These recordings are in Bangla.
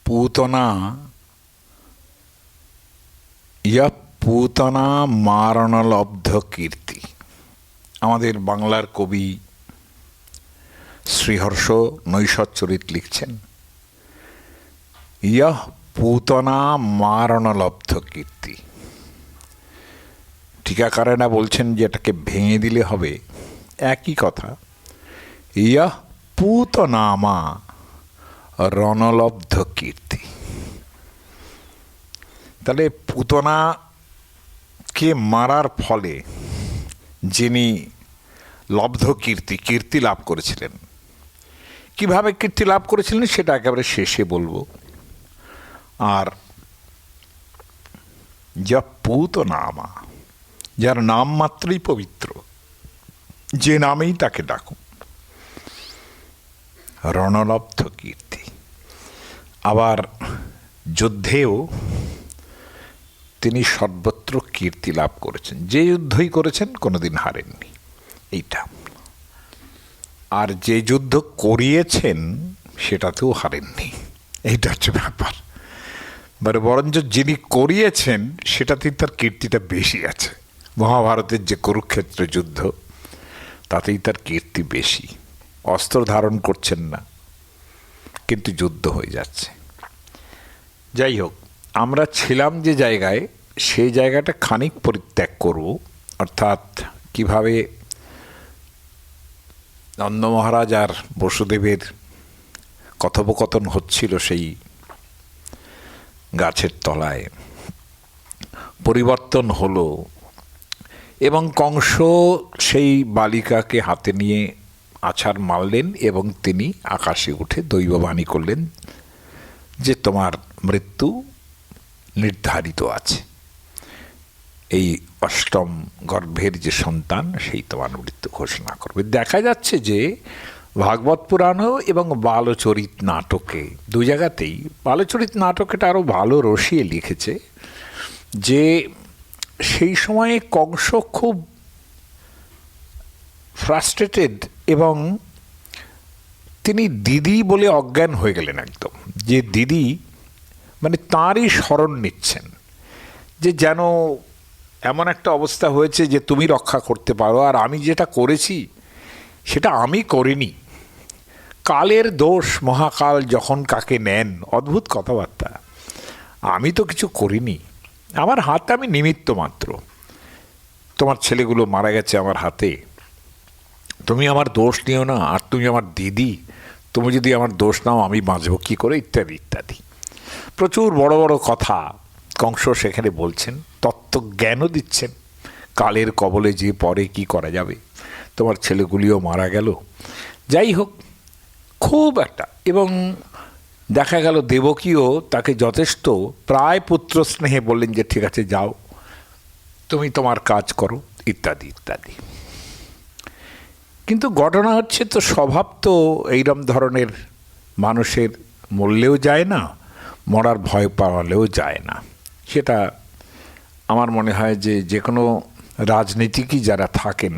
पूतना ইয়া पूतना মারণলব্ধ কীর্তি। আমাদের বাংলার কবি শ্রীহর্ষ নৈষৎচরিত লিখছেন, ইয়হ पूतना মারণলব্ধ কীর্তি। টিকাকারেরা বলছেন যে এটাকে ভেঙে দিলে হবে একই কথা, ইয়হ पूतनामा রণলব্ধ কীর্তি। তাহলে পুতনাকে মারার ফলে যিনি লব্ধ কীর্তি, কীর্তি লাভ করেছিলেন, কিভাবে কীর্তি লাভ করেছিলেন সেটা একেবারে শেষে বলবো। আর যা পুতনামা, যার নাম মাত্রই পবিত্র, যে নামেই তাকে ডাকুন, রণলব্ধ কীর্তি। আবার যুদ্ধেও তিনি সর্বত্র কীর্তি লাভ করেছেন, যে যুদ্ধই করেছেন কোনোদিন হারেননি, এইটা। আর যে যুদ্ধ করিয়েছেন সেটাতেও হারেননি, এইটা হচ্ছে ব্যাপার। বরঞ্চ যিনি করিয়েছেন সেটাতেই তার কীর্তিটা বেশি আছে। মহাভারতের যে কুরুক্ষেত্র যুদ্ধ, তাতেই তার কীর্তি বেশি। অস্ত্র ধারণ করছেন না, কিন্তু যুদ্ধ হয়ে যাচ্ছে। যাই হোক, আমরা ছিলাম যে জায়গায়, সেই জায়গাটা খানিক পরিত্যাগ করব। অর্থাৎ কিভাবে নন্দ মহারাজ আর বসুদেবের কথোপকথন হচ্ছিল সেই গাছের তলায়, পরিবর্তন হলো এবং কংস সেই বালিকাকে হাতে নিয়ে আছাড় মারলেন এবং তিনি আকাশে উঠে দৈববাণী করলেন যে তোমার মৃত্যু নির্ধারিত আছে, এই অষ্টম গর্ভের যে সন্তান সেই তোমার মৃত্যু ঘোষণা করবে। দেখা যাচ্ছে যে ভাগবত পুরাণ এবং বালচরিত নাটকে, দুই জায়গাতেই, বালচরিত নাটকটা আরও ভালো রসিয়ে লিখেছে যে সেই সময়ে কংস খুব ফ্রাস্ট্রেটেড এবং তিনি দিদি বলে অজ্ঞান হয়ে গেলেন একদম। যে দিদি মানে তাঁরই শরণ নিচ্ছেন, যে যেন এমন একটা অবস্থা হয়েছে যে তুমি রক্ষা করতে পারো, আর আমি যেটা করেছি সেটা আমি করিনি। কালের দোষ, মহাকাল যখন কাকে নেন, অদ্ভুত কথাবার্তা। আমি তো কিছু করিনি, আমার হাতে আমি নিমিত্ত মাত্র। তোমার ছেলেগুলো মারা গেছে আমার হাতে, তুমি আমার দোষ নিও না, আর তুমি আমার দিদি, তুমি যদি আমার দোষ নাও আমি বাঁচব কী করে, ইত্যাদি ইত্যাদি। প্রচুর বড় বড় কথা কংস সেখানে বলছেন, তত্ত্বজ্ঞানও দিচ্ছেন, কালের কবলে যে পরে কি করা যাবে, তোমার ছেলেগুলিও মারা গেল। যাই হোক, খুব একটা। এবং দেখা গেল দেবকীও তাকে যথেষ্ট প্রায় পুত্র স্নেহে বললেন যে ঠিক আছে যাও, তুমি তোমার কাজ করো, ইত্যাদি ইত্যাদি। কিন্তু ঘটনা হচ্ছে, তো স্বভাব তো এইরকম ধরনের মানুষের মরলেও যায় না, মরার ভয় পাওয়ালেও যায় না। সেটা আমার মনে হয় যে যে কোনো রাজনীতিকই যারা থাকেন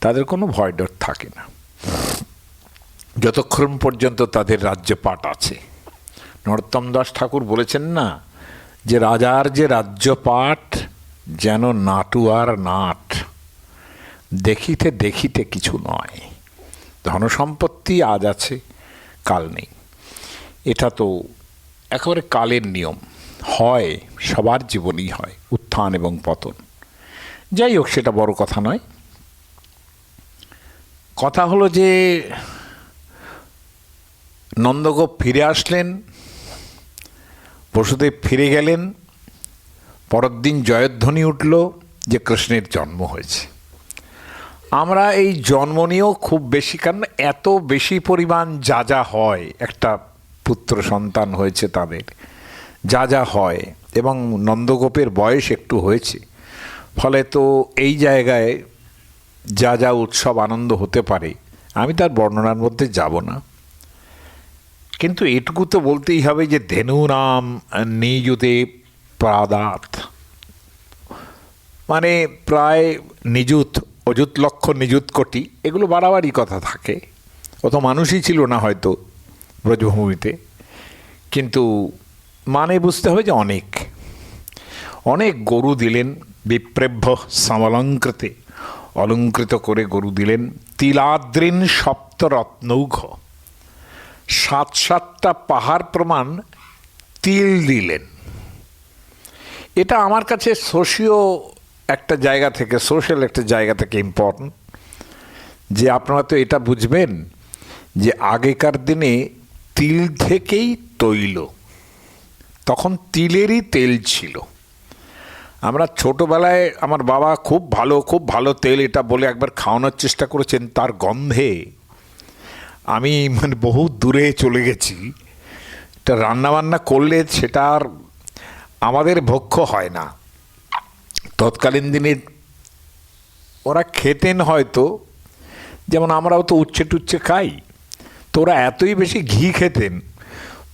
তাদের কোনো ভয় ডর থাকে না, যতক্ষণ পর্যন্ত তাদের রাজ্যপাট আছে। নরোত্তম দাস ঠাকুর বলেছেন না, যে রাজার যে রাজ্যপাট যেন নাটুয়ার নাট, দেখিতে দেখিতে কিছু নয়। ধনসম্পত্তি আজ আছে, কাল নেই, এটা তো একেবারে কালের নিয়ম, হয়, সবার জীবনেই হয়, উত্থান এবং পতন। যাই হোক, সেটা বড় কথা নয়। কথা হলো যে নন্দগোপ ফিরে আসলেন, বসুদেব ফিরে গেলেন, পরের দিন জয়ধ্বনি উঠল যে কৃষ্ণের জন্ম হয়েছে। আমরা এই জন্ম নিয়েও খুব বেশি, কারণ এত বেশি পরিমাণ যা যা হয়, একটা পুত্র সন্তান হয়েছে তাদের, যা যা হয়, এবং নন্দগোপের বয়স একটু হয়েছে, ফলে তো এই জায়গায় যা যা উৎসব আনন্দ হতে পারে আমি তার বর্ণনার মধ্যে যাব না। কিন্তু এটুকু তো বলতেই হবে যে ধেনুরাম নিযুতে প্রাদাত, মানে প্রায় নিযুত, অযুত লক্ষ নিযুত কোটি, এগুলো বাড়াবাড়ি কথা থাকে। অত মানুষই ছিল না হয়তো ব্রজভূমিতে, কিন্তু মানে বুঝতে হবে যে অনেক অনেক গরু দিলেন। বিপ্রেভ্য সমলঙ্কৃতে, অলঙ্কৃত করে গরু দিলেন। তিলাদ্রিন সপ্তরত্নৌঘ, 7-7টা পাহাড় প্রমাণ তিল দিলেন। এটা আমার কাছে সোশিয়াল একটা জায়গা থেকে ইম্পর্টেন্ট, যে আপনারা তো এটা বুঝবেন যে আগেকার দিনে তিল থেকেই তৈল, তখন তিলেরই তেল ছিল। আমরা ছোটবেলায় আমার বাবা খুব ভালো তেল এটা বলে একবার খাওয়ানোর চেষ্টা করেছেন, তার গন্ধে আমি মানে বহু দূরে চলে গেছি। এটা রান্নাবান্না করলে সেটা আর আমাদের ভক্ষ্য হয় না। তৎকালীন দিনে ওরা খেতেন হয়তো, যেমন আমরাও তো উচ্ছে টুচ্ছে খাই, তো ওরা এতই বেশি ঘি খেতেন,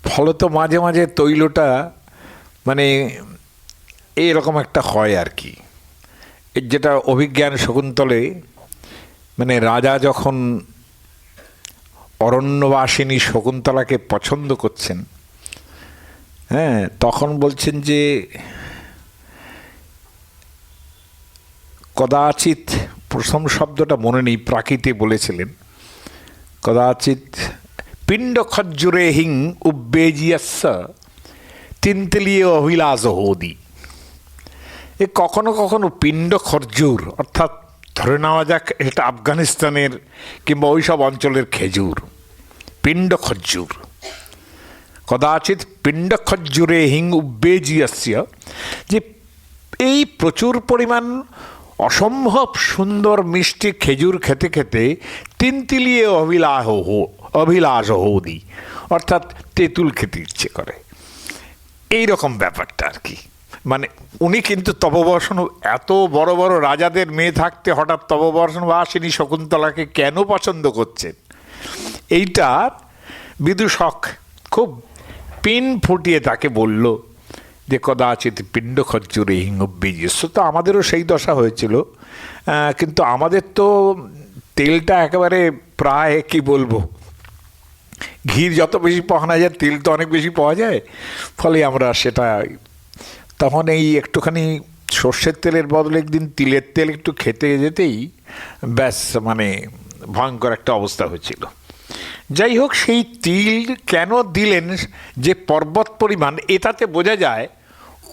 ফলত মাঝে মাঝে তৈলটা মানে এইরকম একটা হয় আর কি। এর যেটা অভিজ্ঞান শকুন্তলে, মানে রাজা যখন অরণ্যবাসিনী শকুন্তলাকে পছন্দ করছেন, হ্যাঁ, তখন বলছেন যে কদাচিৎ, প্রথম শব্দটা মনে নেই, প্রাকৃতে বলেছিলেন কদাচিৎ পিণ্ড খজ্জুরে হিং উব্বেজিয়াস্য তিন্তলিয়ে অভিলাষ হোদি। এ কখনো কখনো পিণ্ড খরজুর, অর্থাৎ ধরে নেওয়া যাক এটা আফগানিস্তানের কিংবা ওই সব অঞ্চলের খেজুর, পিণ্ড খজ্জুর। কদাচিৎ পিণ্ড খজ্জুরে হিং উব্বেজিয়াস্য, যে এই প্রচুর পরিমাণ অসম্ভব সুন্দর মিষ্টি খেজুর খেতে খেতে তিনতিলিয়ে অভিলাষ হোদি, অর্থাৎ তেঁতুল খেতে ইচ্ছে করে, এই রকম ব্যাপারটা আর কি। মানে উনি কিন্তু তপবর্ষণ, এত বড় বড় রাজাদের মেয়ে থাকতে হঠাৎ তপবর্ষণবাসিনী শকুন্তলাকে কেন পছন্দ করছেন, এইটার বিদূষক খুব পিন ফুটিয়ে তাকে বলল যে কদাচিৎ পিণ্ড খজ্জুরে হিং উব্বেজিয়াস্য। তো আমাদেরও সেই দশা হয়েছিল, কিন্তু আমাদের তো তেলটা একেবারে প্রায় কি বলবো, ঘির যত বেশি পাওয়া যায় তেল তো অনেক বেশি পাওয়া যায়, ফলে আমরা সেটা তখন এই একটুখানি সর্ষের তেলের বদলে একদিন তিলের তেল একটু খেতে যেতেই ব্যাস মানে ভয়ঙ্কর একটা অবস্থা হয়েছিল। যাই হোক, সেই তিল কেন দিলেন যে পর্বত পরিমাণ, এটাতে বোঝা যায়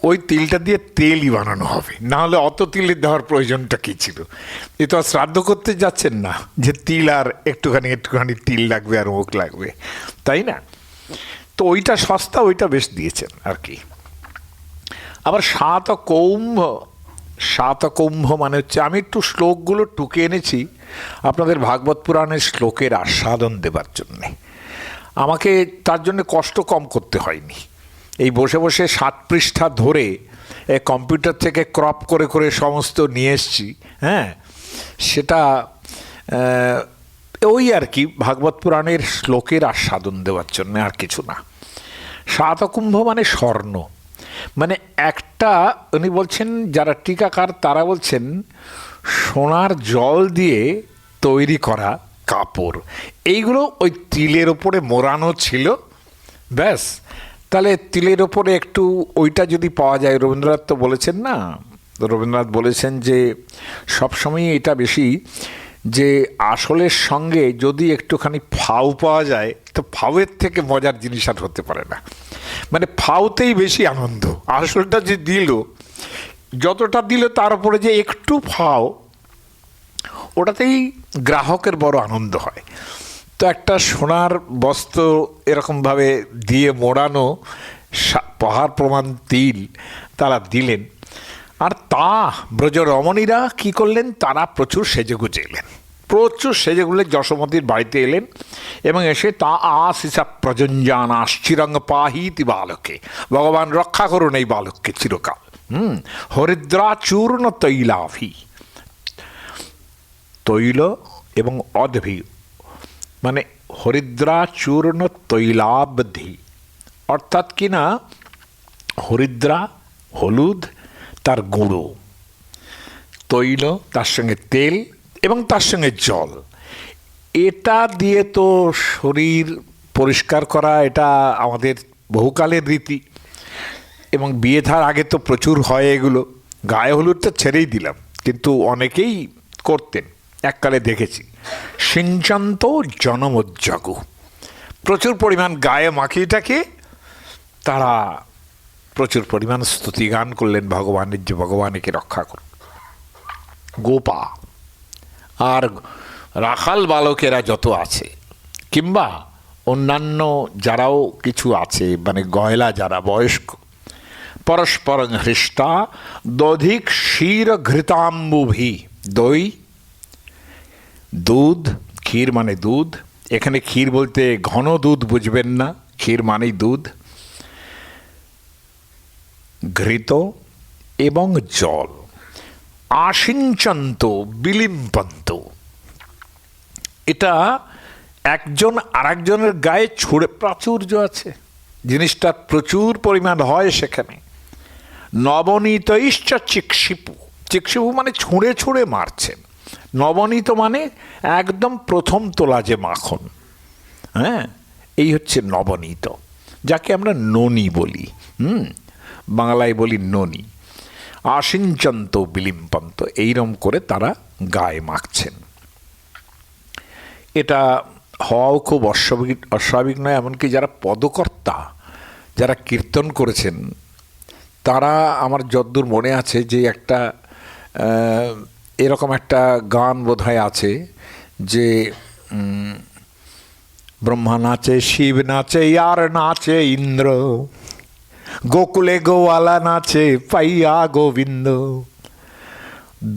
ওই তিলটা দিয়ে তেলই বানানো হবে, না হলে অত তিলের দেওয়ার প্রয়োজনটা কী ছিল। এ তো আর শ্রাদ্ধ করতে যাচ্ছেন না যে তিল আর একটুখানি তিল লাগবে আর মুখ লাগবে, তাই না? তো ওইটা সস্তা, ওইটা বেশ দিয়েছেন আর কি। আবার শাতকৌম্ভ মানে হচ্ছে, আমি একটু শ্লোকগুলো টুকে এনেছি আপনাদের ভাগবত পুরাণের শ্লোকের আস্বাদন দেবার জন্যে। আমাকে তার জন্য কষ্ট কম করতে হয়নি। এই বসে বসে 7 পৃষ্ঠা ধরে কম্পিউটার থেকে ক্রপ করে করে সমস্ত নিয়ে এসছি, হ্যাঁ, সেটা ওই আর কি ভাগবত পুরাণের শ্লোকের আস্বাদন দেওয়ার জন্য, আর কিছু না। শাতকুম্ভ মানে স্বর্ণ, মানে একটা, উনি বলছেন যারা টিকাকার তারা বলছেন সোনার জল দিয়ে তৈরি করা কাপড়, এইগুলো ওই তিলের ওপরে মোড়ানো ছিল, ব্যাস। তাহলে তিলের ওপরে একটু ওইটা যদি পাওয়া যায়, রবীন্দ্রনাথ তো বলেছেন না, রবীন্দ্রনাথ বলেছেন যে সবসময় এটা বেশি, যে আসলের সঙ্গে যদি একটুখানি ফাউ পাওয়া যায়, তো ফাউয়ের থেকে মজার জিনিস আর হতে পারে না। মানে ফাউতেই বেশি আনন্দ, আসলটা যে দিল, যতটা দিল তার উপরে যে একটু ফাউ, ওটাতেই গ্রাহকের বড় আনন্দ হয়। তো একটা সোনার বস্ত্র এরকমভাবে দিয়ে মোড়ানো পাহাড় প্রমাণ তিল তারা দিলেন। আর তা ব্রজ রমণীরা কী করলেন, তারা প্রচুর সেজেগুজে এলেন, প্রচুর সেজেগুলে যশোমতীর বাড়িতে এলেন, এবং এসে তা আশিসা প্রজঞ্জান আশ্চিরঙ্গ পাহিতি বালকে, ভগবান রক্ষা করুন এই বালককে চিরকাল। হরিদ্রাচূর্ণ তৈলাভি, তৈল এবং অদভি মানে হরিদ্রাচূর্ণ তৈলাবধি, অর্থাৎ কি না, হরিদ্রা হলুদ, তার গুঁড়ো, তৈল তার সঙ্গে তেল এবং তার সঙ্গে জল, এটা দিয়ে তো শরীর পরিষ্কার করা এটা আমাদের বহুকালের রীতি, এবং বিয়ে থার আগে তো প্রচুর হয় এগুলো। গায়ে হলুদ তো ছেড়েই দিলাম, কিন্তু অনেকেই করতেন, এককালে দেখেছি। সিঞ্চন্ত জনমজ্জাগু, প্রচুর পরিমাণ গায়ে মাখিয়েটাকে তারা প্রচুর পরিমাণ স্তুতিগান করলেন ভগবানের, যে ভগবান একে রক্ষা করুন। গোপা আর রাখাল বালকেরা যত আছে, কিংবা অন্যান্য যারাও কিছু আছে, মানে গয়লা যারা বয়স্ক, পরস্পর হৃষ্টা দধিক ক্ষীর ঘৃতাম্বুভি, দই দুধ, ক্ষীর মানে দুধ, এখানে ক্ষীর বলতে ঘন দুধ বুঝবেন না, ক্ষীর মানেই দুধ, ঘৃত এবং জল, আশিঞ্চন্ত বিলিম্পন্ত, এটা একজন আরেকজনের গায়ে ছুঁড়ে, প্রাচুর্য আছে, জিনিসটা প্রচুর পরিমাণ হয় সেখানে। নবনীতৈশ্চ চিক্ষিপু, চিক্ষিপু মানে ছুঁড়ে ছুঁড়ে মারছেন। নবনীত মানে একদম প্রথম তোলা যে মাখন, হ্যাঁ, এই হচ্ছে নবনীত, যাকে আমরা ননি বলি, বাংলায় বলি ননি। আশিঞ্চন্ত বিলিম্পন্ত, এইরকম করে তারা গায়ে মাখছেন। এটা হওয়াও খুব অস্বাভাবিক নয়। এমনকি যারা পদকর্তা, যারা কীর্তন করেছেন, তারা, আমার যদ্দূর মনে আছে যে একটা এরকম একটা গান বোধহয় আছে যে ব্রহ্মা নাচে, শিব নাচে, আর নাচে ইন্দ্র, গোকুলে গোয়ালা নাচে পাইয়া গোবিন্দ,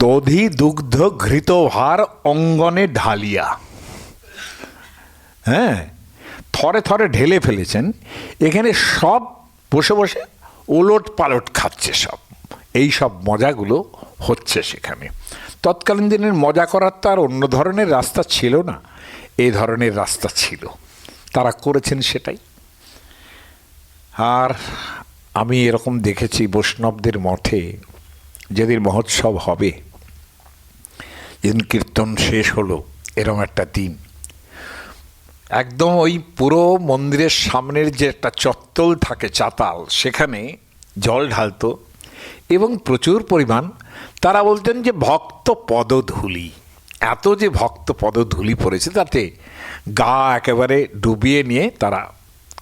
দধি দুগ্ধ ঘৃত ভার অঙ্গনে ঢালিয়া। হ্যাঁ, থরে থরে ঢেলে ফেলেছেন, এখানে সব বসে বসে ওলট পালট খাচ্ছে সব, এই সব মজাগুলো হচ্ছে সেখানে। তৎকালীন দিনের মজা করার তো আর অন্য ধরনের রাস্তা ছিল না, এই ধরনের রাস্তা ছিল, তারা করেছেন সেটাই। আর আমি এরকম দেখেছি বৈষ্ণবদের মঠে, যেদিন মহোৎসব হবে, যেদিন কীর্তন শেষ হলো, এরকম একটা দিন একদম ওই পুরো মন্দিরের সামনের যে একটা চত্বর থাকে, চাতাল, সেখানে জল ঢালতো, এবং প্রচুর পরিমাণ তারা বলতেন যে ভক্ত পদধূলি, এত যে ভক্ত পদধূলি পড়েছে, তাতে গা একেবারে ডুবিয়ে নিয়ে তারা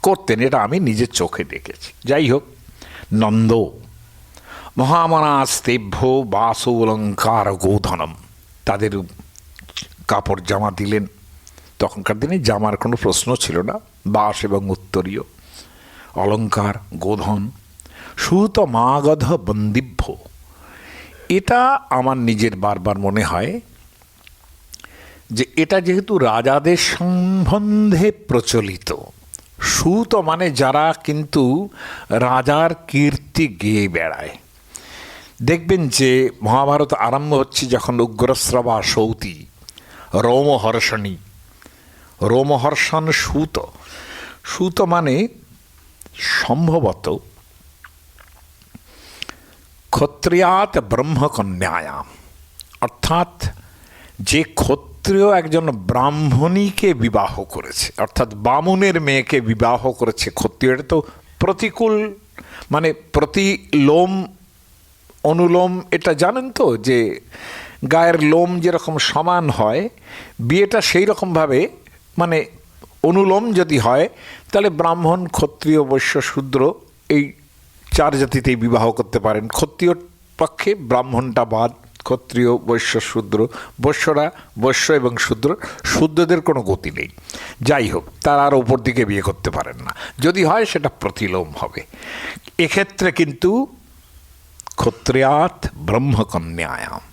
করতেন। এটা আমি নিজের চোখে দেখেছি। যাই হোক, নন্দ মহামনাস্তেভ্য বাস অলঙ্কার গোধনম, তাদের কাপড় জামা দিলেন। তখনকার দিনে জামার কোনো প্রশ্ন ছিল না, বাস এবং উত্তরীয়, অলঙ্কার, গোধন, সুত মাগধ বন্দিভ্য। এটা আমার নিজের বারবার মনে হয় যে এটা যেহেতু রাজাদের সম্বন্ধে প্রচলিত, সুত মানে যারা কিন্তু রাজার কীর্তি গেয়ে বেড়ায়। দেখবেন যে মহাভারত আরম্ভ হচ্ছে যখন উগ্রশ্রবা সৌতি রোমহর্ষণী, রোমহর্ষণ সুত, সুত মানে সম্ভবত ক্ষত্রিয়াত ব্রহ্মকন্যায়াম, অর্থাৎ যে ক্ষত্রিয় একজন ব্রাহ্মণীকে বিবাহ করেছে, অর্থাৎ বামুনের মেয়েকে বিবাহ করেছে ক্ষত্রিয়। এটা তো প্রতিকূল, মানে প্রতিলোম অনুলোম, এটা জানেন তো যে গায়ের লোম যেরকম সমান হয়, বিয়েটা সেই রকমভাবে, মানে অনুলোম যদি হয়, তাহলে ব্রাহ্মণ, ক্ষত্রিয়, বৈশ্য, শূদ্র, এই চার জাতিতেই বিবাহ করতে পারেন। ক্ষত্রিয় পক্ষে ব্রাহ্মণটা বাদ, ক্ষত্রিয়, বৈশ্য, শূদ্র, বৈশ্যরা, বৈশ্য এবং শূদ্র, শূদ্রদের কোনো গতি নেই। যাই হোক, তারা আর ওপর দিকে বিয়ে করতে পারেন না, যদি হয় সেটা প্রতিলোম হবে। এক্ষেত্রে কিন্তু ক্ষত্রিয়াত ব্রহ্মকন্যায়াম,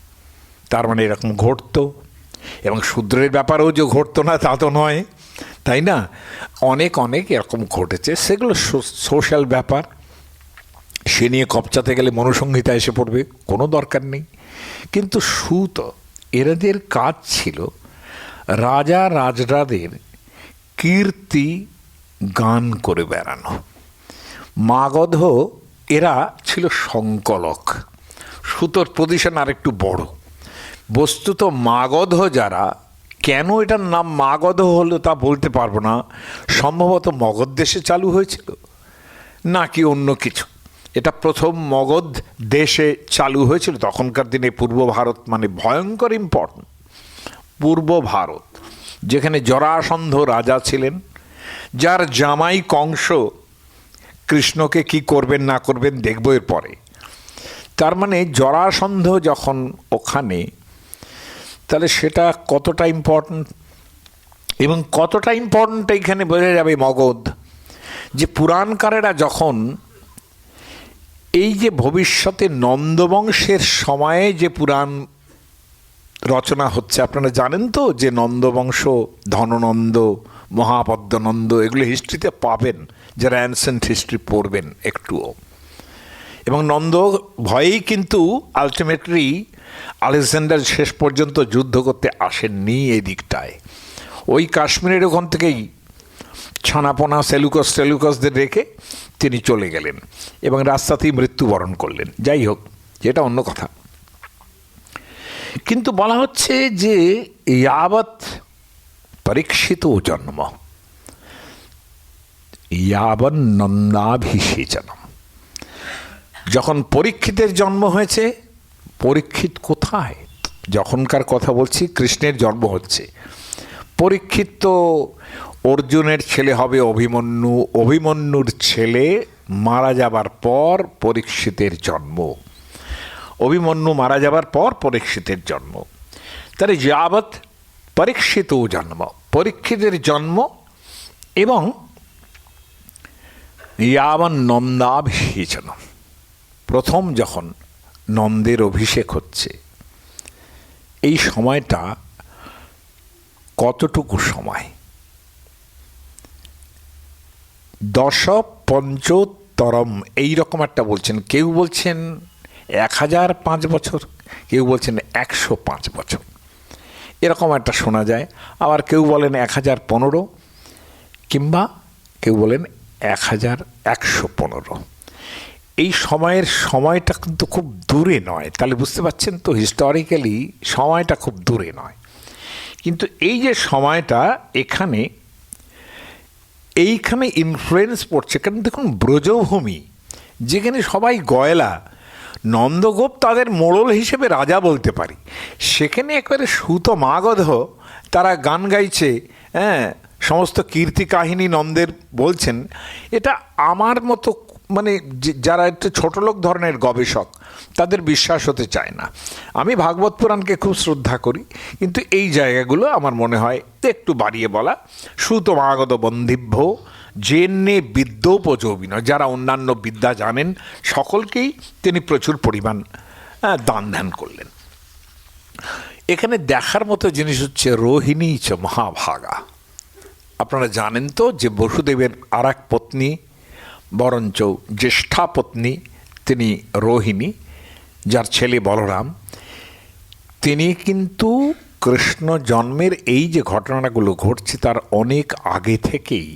তার মানে এরকম ঘটতো। এবং শূদ্রের ব্যাপারেও যে ঘটতো না তা তো নয়, তাই না? অনেক অনেক এরকম ঘটেছে, সেগুলো সোশ্যাল ব্যাপার, সে নিয়ে কপচাতে গেলে মনুসংহিতা এসে পড়বে, কোনো দরকার নেই। কিন্তু সুত, এদের কাজ ছিল রাজা রাজরাদের কীর্তি গান করে বেড়ানো। মাগধ এরা ছিল সংকলক, সুতোর পজিশন আর একটু বড়। বস্তুত মাগধ যারা, কেন এটার নাম মাগধ হলো তা বলতে পারবো না, সম্ভবত মগধ দেশে চালু হয়েছিল, নাকি অন্য কিছু। এটা প্রথম মগধ দেশে চালু হয়েছিল। তখনকার দিনে পূর্ব ভারত মানে ভয়ঙ্কর ইম্পর্টেন্ট। পূর্ব ভারত, যেখানে জরাসন্ধ রাজা ছিলেন, যার জামাই কংস কৃষ্ণকে কি করবেন না করবেন দেখব এর পরে। তার মানে জরাসন্ধ যখন ওখানে, তাহলে সেটা কতটা ইম্পর্টেন্ট, এবং কতটা ইম্পর্টেন্ট এইখানে বোঝা যাবে মগধ, যে পুরাণকারেরা যখন এই যে ভবিষ্যতে নন্দবংশের সময়ে যে পুরাণ রচনা হচ্ছে, আপনারা জানেন তো যে নন্দবংশ, ধননন্দ, মহাপদ্মনন্দ, এগুলো হিস্ট্রিতে পাবেন যারা অ্যানসেন্ট হিস্ট্রি পড়বেন একটুও। এবং নন্দ ভয়েই কিন্তু আলটিমেটলি আলেকজান্ডার শেষ পর্যন্ত যুদ্ধ করতে আসেননি এই দিকটায়। ওই কাশ্মীরের ওখান থেকেই ছানাপোনা সেলুকাসদের রেখে তিনি চলে গেলেন এবং রাস্তাতেই মৃত্যুবরণ করলেন। যাই হোক, যেটা অন্য কথা। কিন্তু বলা হচ্ছে যে ইয়াবৎ পরীক্ষিত জন্ম ইয়াবৎ নন্দাভিষেচনম, যখন পরীক্ষিতের জন্ম হয়েছে, পরীক্ষিত কোথায়? যখনকার কথা বলছি, কৃষ্ণের জন্ম হচ্ছে। পরীক্ষিত তো অর্জুনের ছেলে হবে অভিমন্যু, অভিমন্যুর ছেলে মারা যাবার পর পরীক্ষিতের জন্ম, অভিমন্যু মারা যাবার পর পরীক্ষিতের জন্ম। তাহলে যাবৎ পরীক্ষিত জন্ম, পরীক্ষিতের জন্ম, এবং ইয়াবৎ নন্দাভিষেচন, প্রথম যখন নন্দের অভিষেক হচ্ছে, এই সময়টা কতটুকু সময়? 10 এইরকম একটা বলছেন, কেউ বলছেন 1005 বছর, কেউ বলছেন 105 বছর, এরকম একটা শোনা যায়। আবার কেউ বলেন 1015, কিংবা কেউ বলেন 1115। এই সময়টা কিন্তু খুব দূরে নয়। তাহলে বুঝতে পারছেন তো, হিস্টোরিক্যালি সময়টা খুব দূরে নয়। কিন্তু এই যে সময়টা এইখানে ইনফ্লুয়েন্স পড়ছে, কারণ দেখুন ব্রজভূমি, যেখানে সবাই গয়লা, নন্দগোপ তাদের মোড়ল হিসেবে রাজা বলতে পারি, সেখানে একেবারে সুত মাগধ তারা গান গাইছে, হ্যাঁ, সমস্ত কীর্তি কাহিনী নন্দের বলছেন। এটা আমার মতো মানে যারা একটু ছোটলোক ধরনের গবেষক, তাদের বিশ্বাস হতে চায় না। আমি ভাগবত পুরাণকে খুব শ্রদ্ধা করি, কিন্তু এই জায়গাগুলো আমার মনে হয় একটু বাড়িয়ে বলা। সুতমাগত বন্ধিভ্য জেন্নে বিদ্যোপযোগিন, যারা অন্যান্য বিদ্যা জানেন সকলকেই তিনি প্রচুর পরিমাণ দান ধ্যান করলেন। এখানে দেখার মতো জিনিস হচ্ছে রোহিণী চ মহাভাগা। আপনারা জানেন তো যে বসুদেবের আর এক পত্নী, বরঞ্চ জ্যেষ্ঠা পত্নী, তিনি রোহিণী, যার ছেলে বলরাম, তিনি কিন্তু কৃষ্ণ জন্মের এই যে ঘটনাগুলো ঘটছে তার অনেক আগে থেকেই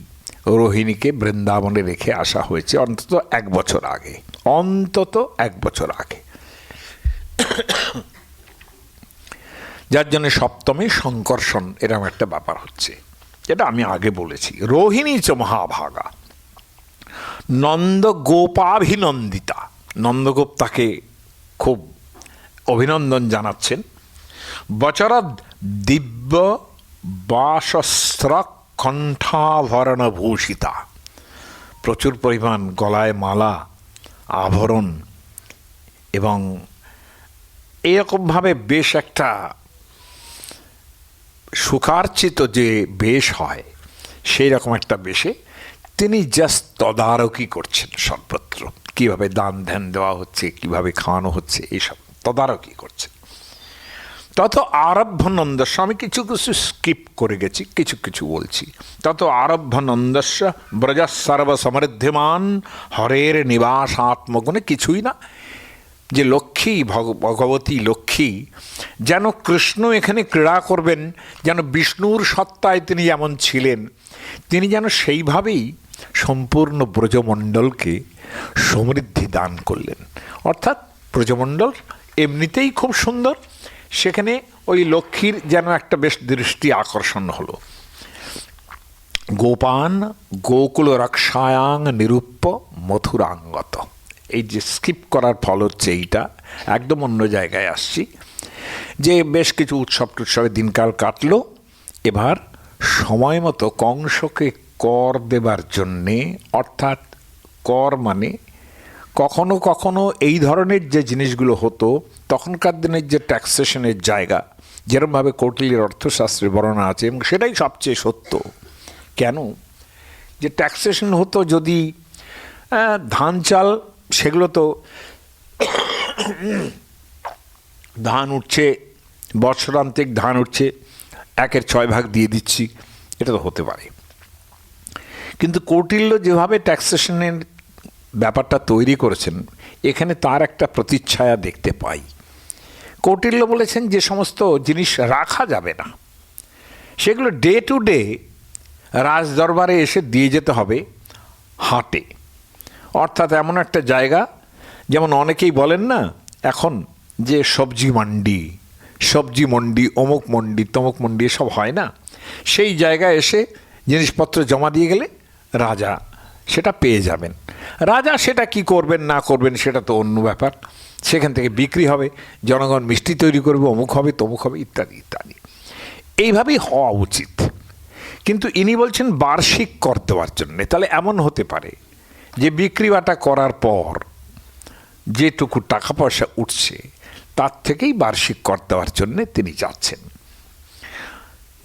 রোহিণীকে বৃন্দাবনে রেখে আসা হয়েছে, অন্তত 1 বছর আগে, অন্তত 1 বছর আগে। যার জন্য সপ্তমী সংকর্ষণ এরকম একটা ব্যাপার হচ্ছে, যেটা আমি আগে বলেছি। রোহিণী চ মহাভাগা নন্দগোপাভিনন্দিতা, নন্দগোপ তাকে খুব অভিনন্দন জানাচ্ছেন। বচরদ দিব্য বাসস্ত্র কণ্ঠাভরণ ভূষিতা, প্রচুর পরিমাণ গলায় মালা, আভরণ, এবং এরকমভাবে বেশ একটা সুখার্চিত যে বেশ হয়, সেই রকম একটা বেশে তিনি জাস্ট তদারকি করছেন সর্বত্র, কীভাবে দান ধ্যান দেওয়া হচ্ছে, কীভাবে খাওয়ানো হচ্ছে, এইসব তদারকি করছেন। তত আরভ্য নন্দস্য, আমি কিছু কিছু স্কিপ করে গেছি, কিছু কিছু বলছি। তত আরভ্য নন্দস্য ব্রজ সর্বসমৃদ্ধিমান হরের নিবাস আত্মগুণে, কিছুই না, যে লক্ষ্মী ভগবতী লক্ষ্মী, যেন কৃষ্ণ এখানে ক্রীড়া করবেন, যেন বিষ্ণুর সত্তায় তিনি যেমন ছিলেন, তিনি যেন সেইভাবেই সম্পূর্ণ ব্রজমণ্ডলকে সমৃদ্ধি দান করলেন। অর্থাৎ ব্রজমণ্ডল এমনিতেই খুব সুন্দর, সেখানে ওই লক্ষ্মীর যেন একটা বেশ দৃষ্টি আকর্ষণ হলো। গোপান গোকুল রক্ষায়াং নিরূপ্য মথুরাঙ্গত। এই যে স্কিপ করার ফল হচ্ছে এইটা, একদম অন্য জায়গায় আসছি, যে বেশ কিছু উৎসব টুৎসবে দিনকাল কাটলো, এবার সময় মতো কংসকে কর দেবার জন্যে, অর্থাৎ কর মানে কখনো কখনো এই ধরনের যে জিনিসগুলো হতো তখনকার দিনের যে ট্যাক্সেশনের জায়গা, যেরকমভাবে কৌটিল্যের অর্থশাস্ত্রের বর্ণনা আছে, এবং সেটাই সবচেয়ে সত্য। কেন যে ট্যাক্সেশন হতো যদি ধান চাল, সেগুলো তো ধান উঠছে, বৎসরান্তিক ধান উঠছে, 1/6 দিয়ে দিচ্ছি, এটা তো হতে পারে। কিন্তু কৌটিল্য যেভাবে ট্যাক্সেশনের ব্যাপারটা তৈরি করেছেন, এখানে তার একটা প্রতিচ্ছায়া দেখতে পাই। কৌটিল্য বলেছেন যে সমস্ত জিনিস রাখা যাবে না, সেগুলো ডে টু ডে রাজ দরবারে এসে দিয়ে যেতে হবে হাটে। অর্থাৎ এমন একটা জায়গা, যেমন অনেকেই বলেন না এখন যে সবজি মন্ডি, অমুক মন্ডি তমুক মন্ডি এসব হয় না, সেই জায়গায় এসে জিনিসপত্র জমা দিয়ে গেলে রাজা সেটা পেয়ে যাবেন। রাজা সেটা কি করবেন না করবেন সেটা তো অন্য ব্যাপার, সেখান থেকে বিক্রি হবে, জনগণ মিষ্টি তৈরি করবে, অমুক হবে তমুক হবে ইত্যাদি ইত্যাদি। এইভাবেই হওয়া উচিত। কিন্তু ইনি বলছেন বার্ষিক কর দেওয়ার জন্যে। তাহলে এমন হতে পারে যে বিক্রি বাটা করার পর যেটুকু টাকা পয়সা উঠছে তার থেকেই বার্ষিক কর দেওয়ার জন্যে তিনি যাচ্ছেন।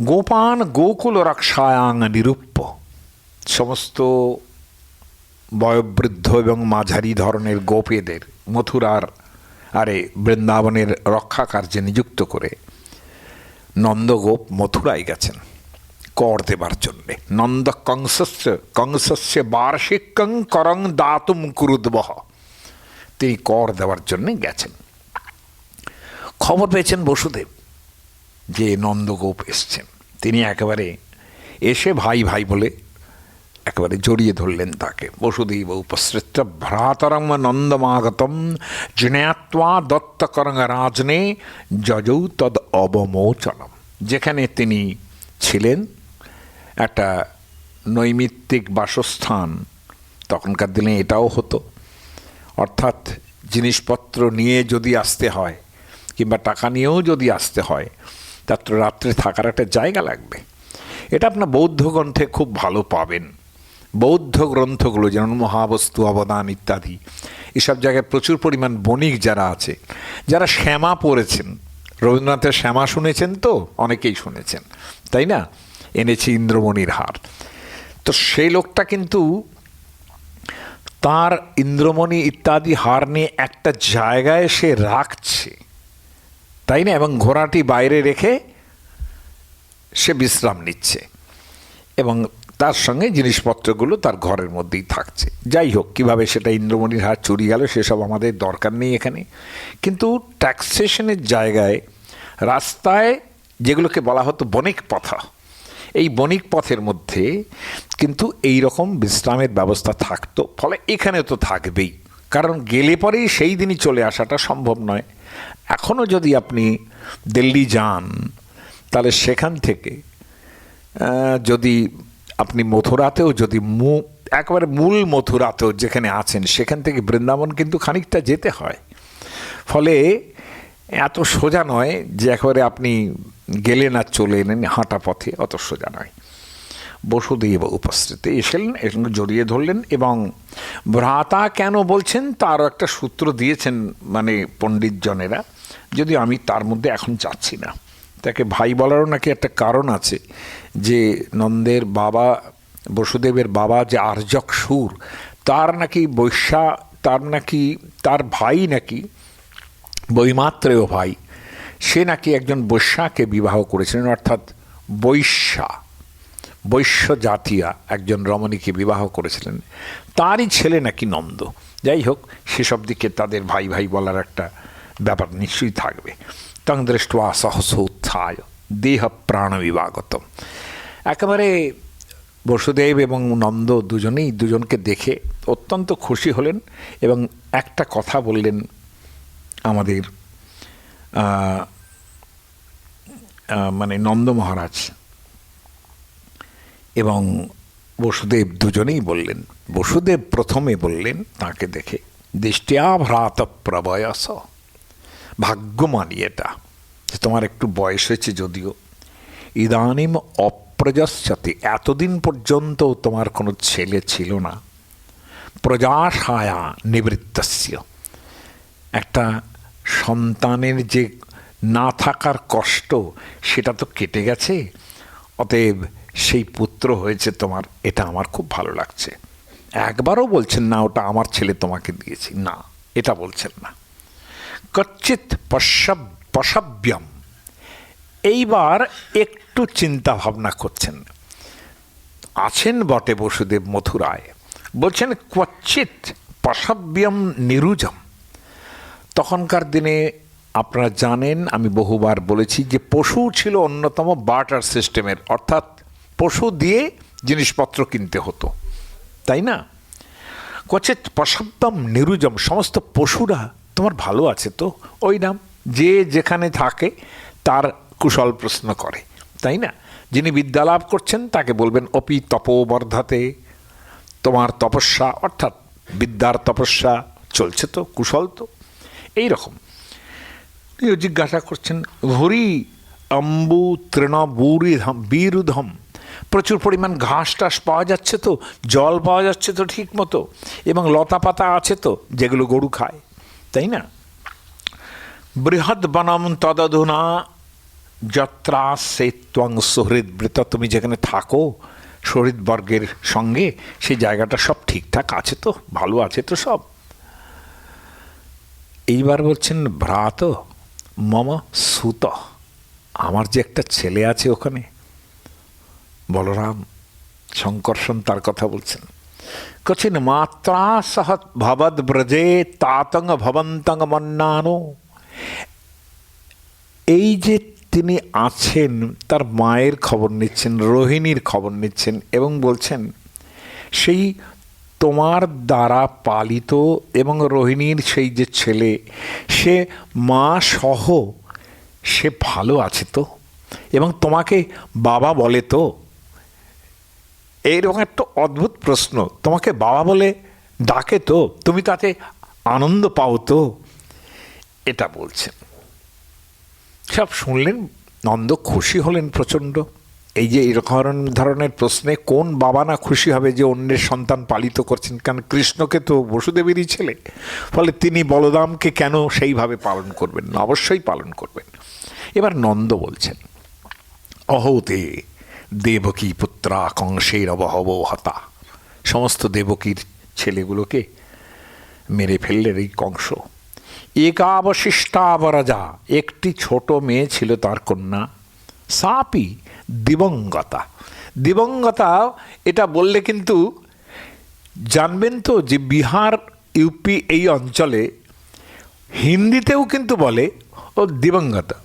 গোপান গোকুল রক্ষায়াং নিরূপ্য, সমস্ত বয়োবৃদ্ধ এবং মাঝারি ধরনের গোপেদের মথুরার বৃন্দাবনের রক্ষা কার্যে নিযুক্ত করে নন্দগোপ মথুরায় গেছেন কর দেবার জন্যে। নন্দ কংসস্য বার্ষিকং করং দাতুম কুরুদ্বহ, তিনি কর দেওয়ার জন্যে গেছেন। খবর পেয়েছেন বসুদেব যে নন্দগোপ এসছেন, তিনি একেবারে এসে ভাই ভাই বলে একেবারে জড়িয়ে ধরলেন তাকে। বসুদেব উপসৃত্য ভ্রাতরং নন্দমাগতম জ্ঞাত্বা দত্তকরং রাজনে যজৌ তদ অবমোচনম। যেখানে তিনি ছিলেন একটা নৈমিত্তিক বাসস্থান, তখনকার দিনে এটাও হতো, অর্থাৎ জিনিসপত্র নিয়ে যদি আসতে হয় কিংবা টাকা নিয়েও যদি আসতে হয়, তার তো রাত্রে থাকার একটা জায়গা লাগবে। এটা আপনার বৌদ্ধ গ্রন্থে খুব ভালো পাবেন। বৌদ্ধ গ্রন্থগুলো যেমন মহাবস্তু অবদান ইত্যাদি, এসব জায়গায় প্রচুর পরিমাণ বণিক যারা আছে, যারা শ্যামা পড়েছেন, রবীন্দ্রনাথের শ্যামা শুনেছেন তো, অনেকেই শুনেছেন তাই না, এনেছি ইন্দ্রমণির হার, তো সেই লোকটা কিন্তু তার ইন্দ্রমণি ইত্যাদি হার নিয়ে একটা জায়গায় সে রাখছে, তাই না, এবং ঘোড়াটি বাইরে রেখে সে বিশ্রাম নিচ্ছে, এবং তার সঙ্গে জিনিসপত্রগুলো তার ঘরের মধ্যেই থাকছে। যাই হোক, কীভাবে সেটা ইন্দ্রমণির হার চুরি গেল সেসব আমাদের দরকার নেই এখানে। কিন্তু ট্যাক্সেশনের জায়গায় রাস্তায় যেগুলোকে বলা হতো বণিক পথ, এই বণিক পথের মধ্যে কিন্তু এই রকম বিশ্রামের ব্যবস্থা থাকতো। ফলে এখানে তো থাকবেই, কারণ গেলে পরেই সেই দিনই চলে আসাটা সম্ভব নয়। এখনও যদি আপনি দিল্লি যান, তাহলে সেখান থেকে যদি আপনি মথুরাতেও যদি একেবারে মূল মথুরাতেও যেখানে আছেন, সেখান থেকে বৃন্দাবন কিন্তু খানিকটা যেতে হয়। ফলে এত সোজা নয় যে একেবারে আপনি গেলেন আর চলে এলেন হাঁটা পথে, অত সোজা নয়। বসুদেব উপস্থিতি এসেলেন, জড়িয়ে ধরলেন, এবং ভ্রাতা কেন বলছেন তারও একটা সূত্র দিয়েছেন মানে পণ্ডিতজনেরা, যদি আমি তার মধ্যে এখন যাচ্ছি না। তাকে ভাই বলারও নাকি একটা কারণ আছে, যে নন্দের বাবা, বসুদেবের বাবা যে আর্যক সুর, তার নাকি বৈশ্যা, তার ভাই নাকি বৈমাত্রেয় ভাই, সে নাকি একজন বৈশ্যাকে বিবাহ করেছিলেন, অর্থাৎ বৈশ্য জাতীয়া একজন রমণীকে বিবাহ করেছিলেন, তারই ছেলে নাকি নন্দ। যাই হোক, সেসব দিকে তাদের ভাই ভাই বলার একটা ব্যাপার নিশ্চয়ই থাকবে। তং দৃष्ट्वा সহসোত্থায় দেহ প্রাণ বিভাগত, একেবারে বসুদেব এবং নন্দ দুজনেই দুজনকে দেখে অত্যন্ত খুশি হলেন, এবং একটা কথা বললেন আমাদের মানে নন্দ মহারাজ, এবং বসুদেব দুজনেই বললেন। বসুদেব প্রথমে বললেন তাকে দেখে, দৃষ্টিয়া ভ্রাত প্রবয়স, ভাগ্যমানী এটা যে তোমার একটু বয়স হয়েছে, যদিও ইদানিম অপ্রজস্যতি, এতদিন পর্যন্ত তোমার কোনো ছেলে ছিল না, প্রজাশায়া নিবৃত্তস্য, একটা সন্তানের যে না থাকার কষ্ট সেটা তো কেটে গেছে, অতএব সেই পুত্র হয়েছে তোমার, এটা আমার খুব ভালো লাগছে। একবারও বলছেন না ওটা আমার ছেলে তোমাকে দিয়েছি, না এটা বলছেন না। কচ্চিৎ পশব্যম, এইবার একটু চিন্তা ভাবনা করছেন। আছেন বটে বসুদেব মথুরায়, বলছেন ক্বচিৎ পশব্যম নিরুজম। তখনকার দিনে আপনারা জানেন, আমি বহুবার বলেছি যে পশু ছিল অন্যতম বার্টার সিস্টেমের, অর্থাৎ পশু দিয়ে জিনিসপত্র কিনতে হতো, তাই না? ক্বচিৎ পশব্যম নিরুজম, সমস্ত পশুরা তোমার ভালো আছে তো, ওই নাম যে যেখানে থাকে তার কুশল প্রশ্ন করে, তাই না? যিনি বিদ্যালাভ করছেন তাকে বলবেন অপি তপোবর্ধাতে, তোমার তপস্যা অর্থাৎ বিদ্যার তপস্যা চলছে তো, কুশল তো। এইরকম জিজ্ঞাসা করছেন, ভুরি অম্বু তৃণবুরিধম বিরুধম, প্রচুর পরিমাণ ঘাস টাস পাওয়া যাচ্ছে তো, জল পাওয়া যাচ্ছে তো ঠিক মতো, এবং লতা পাতা আছে তো যেগুলো গরু খায়, তাই না? বৃহৎ বনম তদধুনা যত্রা সে ত্বং সুহৃদবৃত, তুমি যেখানে থাকো শহৃদবর্গের সঙ্গে সেই জায়গাটা সব ঠিকঠাক আছে তো, ভালো আছে তো সব। এইবার বলছেন ভ্রাত মম সুত, আমার যে একটা ছেলে আছে ওখানে, বলরাম, শঙ্কর্ষণ তার কথা বলছেন। কঠিন মাত্রা সহ ভবদ ব্রজে তাতঙ্গ ভবন্তঙ্গ মন্নানো, এই যে তিনি আছেন তার মায়ের খবর নিচ্ছেন, রোহিণীর খবর নিচ্ছেন, এবং বলছেন সেই তোমার দ্বারা পালিত এবং রোহিণীর সেই যে ছেলে, সে মা সহ সে ভালো আছে তো, এবং তোমাকে বাবা বলে তো। এইরকম একটা অদ্ভুত প্রশ্ন, তোমাকে বাবা বলে ডাকে তো, তুমি তাতে আনন্দ পাও তো, এটা বলছেন। সব শুনলেন, নন্দ খুশি হলেন প্রচণ্ড। এই যে এরকম ধরনের প্রশ্নে কোন বাবা না খুশি হবে যে অন্যের সন্তান পালিত করছেন, কারণ কৃষ্ণকে তো বসুদেবেরই ছেলে, ফলে তিনি বলরামকে কেন সেইভাবে পালন করবেন না, অবশ্যই পালন করবেন। এবার নন্দ বলছেন, অহৌতে দেবকী পুত্রা কংসের অবহব হতা, সমস্ত দেবকীর ছেলেগুলোকে মেরে ফেললেন এই কংস। একাবশিষ্টাবরাজা, একটি ছোট মেয়ে ছিল তার কন্যা, সাপি দিবঙ্গতা। দিবঙ্গতা এটা বললে কিন্তু জানবেন তো যে বিহার ইউপি এই অঞ্চলে হিন্দিতেও কিন্তু বলে ও দিবঙ্গতা।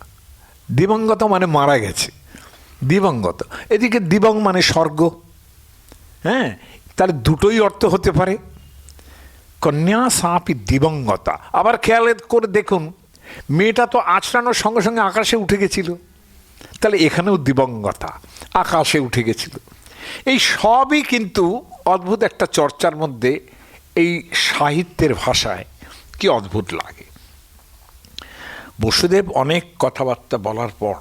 দিবঙ্গত মানে মারা গেছে, দিবঙ্গত। এদিকে দিবং মানে স্বর্গ, হ্যাঁ, তার দুটোই অর্থ হতে পারে। কন্যা সাপি দিবঙ্গতা। আবার খেয়াল করে দেখুন, মেয়েটা তো আছড়ানোর সঙ্গে সঙ্গে আকাশে উঠে গেছিল, তাহলে এখানেও দিবঙ্গতা, আকাশে উঠে গেছিল। এই সবই কিন্তু অদ্ভুত একটা চর্চার মধ্যে, এই সাহিত্যের ভাষায় কি অদ্ভুত লাগে। বসুদেব অনেক কথাবার্তা বলার পর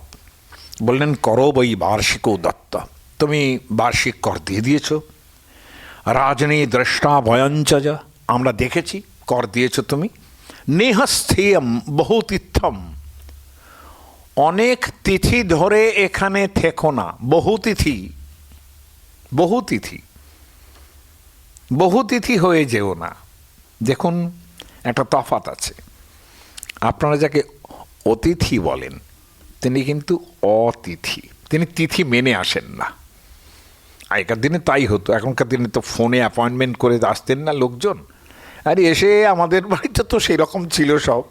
বললেন, করো বই বার্ষিক দত্ত, তুমি বার্ষিক কর দিয়ে দিয়েছ। রাজনী দ্রষ্টা ভয়ঞ্চজ, আমরা দেখেছি কর দিয়েছ তুমি। নেহস্থেয়ম বহুতীর্থম, অনেক তিথি ধরে এখানে থেকো না। বহুতিথি, বহুতিথি, বহুতিথি হয়ে যেও না। দেখুন একটা তফাৎ আছে। আপনারা যাকে অতিথি বলেন তিনি কিন্তু অতিথি, তিনি তিথি মেনে আসেন না। আগেকার দিনে তাই হতো, এখনকার দিনে তো ফোনে অ্যাপয়েন্টমেন্ট করে আসতেন না লোকজন। আর এসে আমাদের বাড়িতে তো সেই রকম ছিল, সব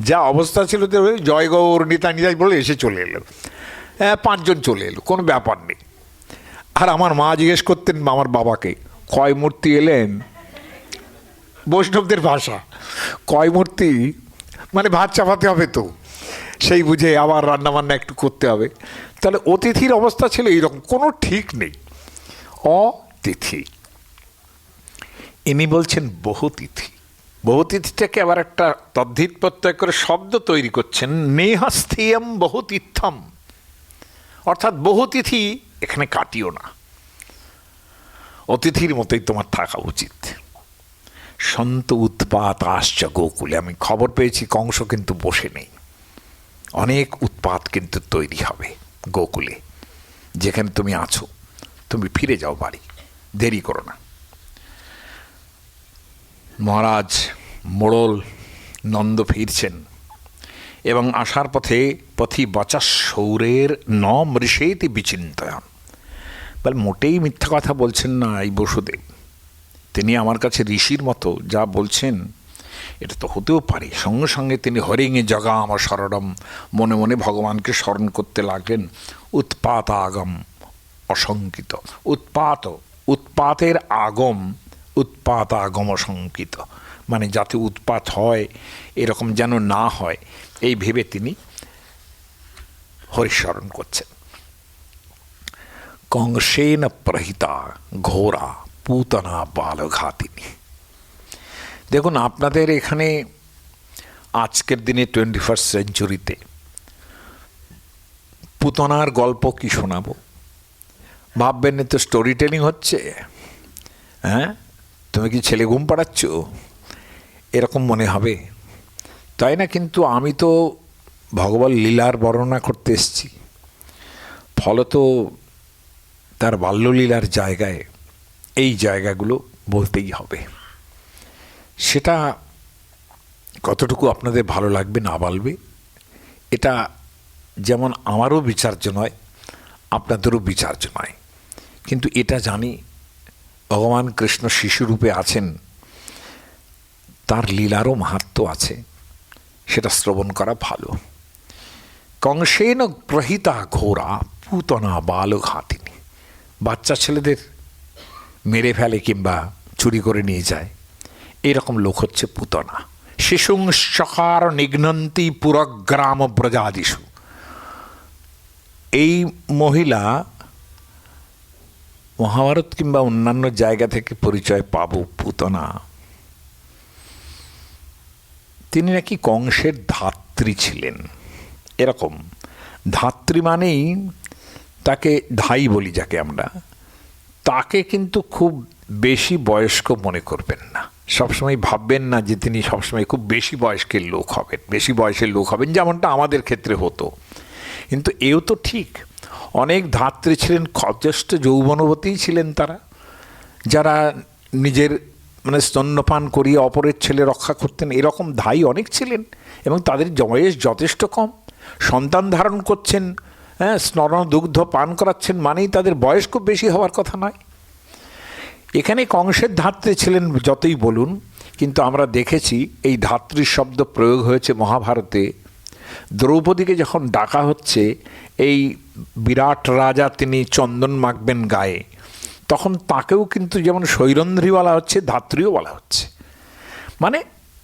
যা অবস্থা ছিল জয় গৌর নিতাই নিতাই বলে এসে চলে এলো, 5 জন চলে এলো, কোনো ব্যাপার নেই। আর আমার মা জিজ্ঞেস করতেন আমার বাবাকে, কয় মূর্তি এলেন, বৈষ্ণবদের ভাষা, কয় মূর্তি মানে ভাত চাপাতে হবে তো, সেই বুঝে আবার রান্নাবান্না একটু করতে হবে। তাহলে অতিথির অবস্থা ছিল এইরকম, কোনো ঠিক নেই। অতিথি। ইনি বলছেন বহুতিথি। বহুতিথিটাকে আবার একটা তদ্ধিত প্রত্যয় করে শব্দ তৈরি করছেন, নেহাস্থিয়ম বহুতীর্থম, অর্থাৎ বহুতিথি এখানে কাটিও না, অতিথির মতোই তোমার থাকা উচিত। সন্ত উৎপাত আসছে গোকুলে। আমি খবর পেয়েছি কংস কিন্তু বসে নেই, অনেক উৎপাত কিন্তু তৈরি হবে গোকুলে। যেখানে তুমি আছো তুমি ফিরে যাও বাড়ি, দেরি করো না। মহারাজ মোড়ল নন্দ ফিরছেন এবং আসার পথে পথি বচা সৌরের ন মৃষেতি বিচিন্তয়ান। বল মোটেই মিথ্যা কথা বলছেন না এই বসুদেব, তিনি আমার কাছে ঋষির মতো যা বলছেন এটা তো হতেও পারে। সঙ্গে সঙ্গে তিনি হরিঙে জগা আমার শরণম, মনে মনে ভগবানকে স্মরণ করতে লাগলেন। উৎপাত আগম অশঙ্কিত, উৎপাতের আগম, উৎপাত আগম অশঙ্কিত, মানে যাতে উৎপাত হয় এরকম যেন না হয় এই ভেবে তিনি হরিস্মরণ করছেন। কংসেন প্রহিতা ঘোরা পুতনা বালঘাতিনী। দেখুন, আপনাদের এখানে আজকের দিনে 21st সেঞ্চুরিতে পুতনার গল্প কি শোনাবো ভাববেন, তো স্টোরি টেলিং হচ্ছে। হ্যাঁ, তুমি কি ছেলে ঘুম পাড়াচ্ছ এরকম মনে হবে, তাই না? কিন্তু আমি তো ভগবান লীলার বর্ণনা করতে এসেছি, ফলত তার বাল্যলীলার জায়গায় এই জায়গাগুলো বলতেই হবে। সেটা কতটুকু আপনাদের ভালো লাগবে না বলবে, এটা যেমন আমারও বিচার্য নয়, আপনাদেরও বিচার্য নয়। কিন্তু এটা জানি ভগবান কৃষ্ণ শিশুরূপে আছেন, তার লীলারও মাহাত্ম্য আছে, সেটা শ্রবণ করা ভালো। কংসেন প্রহিতা ঘোরা পুতনা বালঘাতিনী। বাচ্চা ছেলেদের মেরে ফেলে কিংবা চুরি করে নিয়ে যায়, এরকম লোক হচ্ছে পুতনা। শিশুংশকার নিঘ্নন্তি পুরগ্রাম ব্রজাদিষু। এই মহিলা মহাভারত কিংবা অন্যান্য জায়গা থেকে পরিচয় পাব পুতনা। তিনি নাকি কংসের ধাত্রী ছিলেন। এরকম ধাত্রী মানেই তাকে ধাই বলি যাকে আমরা, তাকে কিন্তু খুব বেশি বয়স্ক মনে করবেন না। সবসময় ভাববেন না যে তিনি সবসময় খুব বেশি বয়স্কের লোক হবেন, বেশি বয়সের লোক হবেন, যেমনটা আমাদের ক্ষেত্রে হতো। কিন্তু এও তো ঠিক, অনেক ধাত্রী ছিলেন, যথেষ্ট যৌবনবতী ছিলেন তারা, যারা নিজের মানে স্তন্যপান করিয়ে অপরের ছেলে রক্ষা করতেন। এরকম ধাই অনেক ছিলেন এবং তাদের বয়স যথেষ্ট কম, সন্তান ধারণ করছেন, হ্যাঁ, স্তন দুগ্ধ পান করাচ্ছেন, মানেই তাদের বয়স খুব বেশি হওয়ার কথা নয়। এখানে কংসের ধাত্রী ছিলেন যতই বলুন, কিন্তু আমরা দেখেছি এই ধাত্রীর শব্দ প্রয়োগ হয়েছে মহাভারতে। দ্রৌপদীকে যখন ডাকা হচ্ছে, এই বিরাট রাজা তিনি চন্দন মাখবেন গায়ে, তখন তাকেও কিন্তু যেমন সৈরন্ধ্রী বলা হচ্ছে, ধাত্রীও বলা হচ্ছে। মানে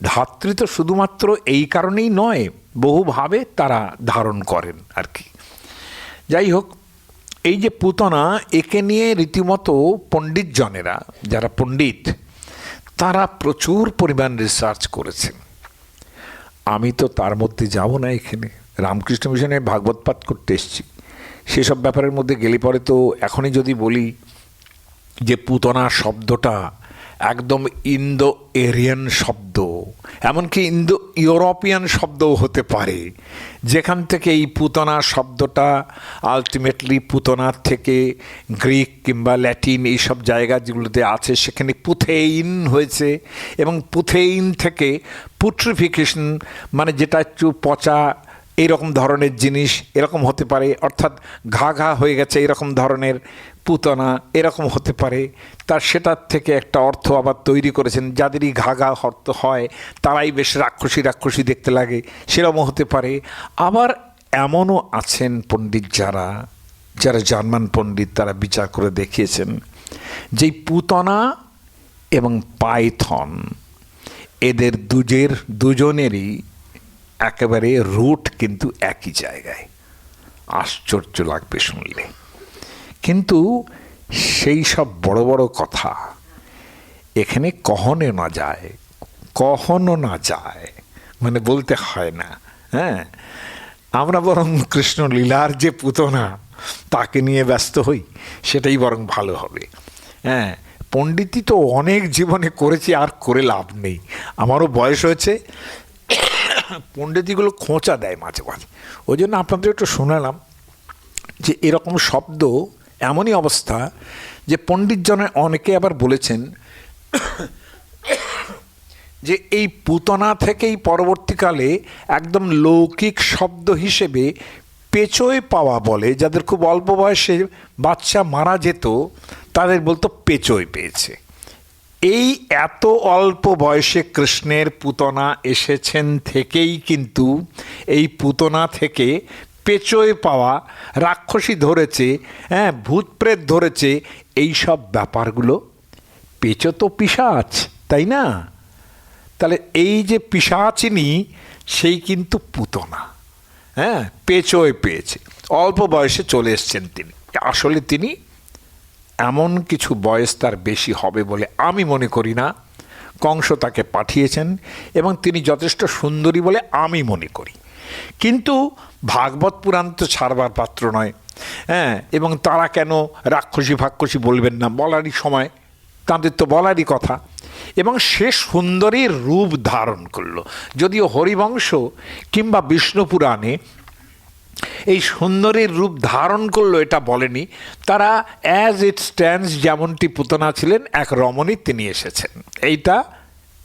ধাত্রী তো শুধুমাত্র এই কারণেই নয়, বহুভাবে তারা ধারণ করেন আর কি। যাই হোক, এই যে পুতনা, একে নিয়ে রীতিমতো পণ্ডিতজনেরা, যারা পণ্ডিত, তারা প্রচুর পরিমাণ রিসার্চ করেছেন। আমি তো তার মধ্যে যাব না। এখানে রামকৃষ্ণ মিশনে ভাগবত পাঠ করতে এসেছি, সেসব ব্যাপারের মধ্যে গেলে পরে তো এখনই যদি বলি যে পুতনা শব্দটা একদম ইন্দো এরিয়ান শব্দ, এমনকি ইন্দো ইউরোপিয়ান শব্দও হতে পারে, যেখান থেকে এই পুতনা শব্দটা আলটিমেটলি পুতনার থেকে গ্রিক কিংবা ল্যাটিন এইসব জায়গা যেগুলোতে আছে সেখানে পুথেইন হয়েছে, এবং পুথেইন থেকে পুট্রিফিকেশন, মানে যেটা একটু পচা এইরকম ধরনের জিনিস এরকম হতে পারে, অর্থাৎ ঘা ঘা হয়ে গেছে এরকম ধরনের পুতনা এরকম হতে পারে। তার সেটার থেকে একটা অর্থ আবার তৈরি করেছেন, যাদেরই ঘা ঘা অর্থ হয় তারাই বেশ রাক্ষসী রাক্ষসী দেখতে লাগে, সেরকমও হতে পারে। আবার এমনও আছেন পণ্ডিত যারা জার্মান পণ্ডিত, তারা বিচার করে দেখিয়েছেন যে পুতনা এবং পাইথন এদের দুজনেরই একেবারে রুট কিন্তু একই জায়গায়। আশ্চর্য লাগবে শুনলে, কিন্তু সেই সব বড় বড় কথা এখানে কখনো না যায়, মানে বলতে হয় না। হ্যাঁ, আমরা বরং কৃষ্ণ লীলার যে পুতনা তাকে নিয়ে ব্যস্ত হই, সেটাই বরং ভালো হবে। হ্যাঁ, পণ্ডিতই তো অনেক জীবনে করেছি, আর করে লাভ নেই। আমারও বয়স হয়েছে, পণ্ডিতিগুলো খোঁচা দেয় মাঝে মাঝে। ওই জন্য আপনাদের একটু শোনালাম যে এরকম শব্দ, এমনই অবস্থা যে পণ্ডিতজনের অনেকে আবার বলেছেন যে এই পুতনা থেকেই পরবর্তীকালে একদম লৌকিক শব্দ হিসেবে পেচোয় পাওয়া বলে, যাদের খুব অল্প বয়সে বাচ্চা মারা যেত তাদের বলতো পেচোয় পেয়েছে। এই এত অল্প বয়সে কৃষ্ণের পুতনা এসেছেন থেকেই কিন্তু এই পুতনা থেকে পেচোয় পাওয়া, রাক্ষসী ধরেছে, হ্যাঁ, ভূত প্রেত ধরেছে, এই সব ব্যাপারগুলো। পেচো তো পিশাচ, তাই না? তাহলে এই যে পিশাচিনী, সেই কিন্তু পুতনা। হ্যাঁ, পেচোয় পেয়েছে, অল্প বয়সে চলে এসছেন তিনি। আসলে তিনি এমন কিছু বয়স তার বেশি হবে বলে আমি মনে করি না। কংস তাকে পাঠিয়েছেন এবং তিনি যথেষ্ট সুন্দরী বলে আমি মনে করি। কিন্তু ভাগবত পুরাণ তো ছাড়বার পাত্র নয়। হ্যাঁ, এবং তারা কেন রাক্ষসী ফাক্ষসী বলবেন না, বলারই সময়, তাদের তো বলারই কথা। এবং সে সুন্দরীর রূপ ধারণ করল। যদিও হরিবংশ কিংবা বিষ্ণু পুরাণে এই সুন্দরীর রূপ ধারণ করলো এটা বলেনি। তারা অ্যাজ ইট স্ট্যান্ডস যেমনটি পুতনা ছিলেন, এক রমণী তিনি এসেছেন, এইটা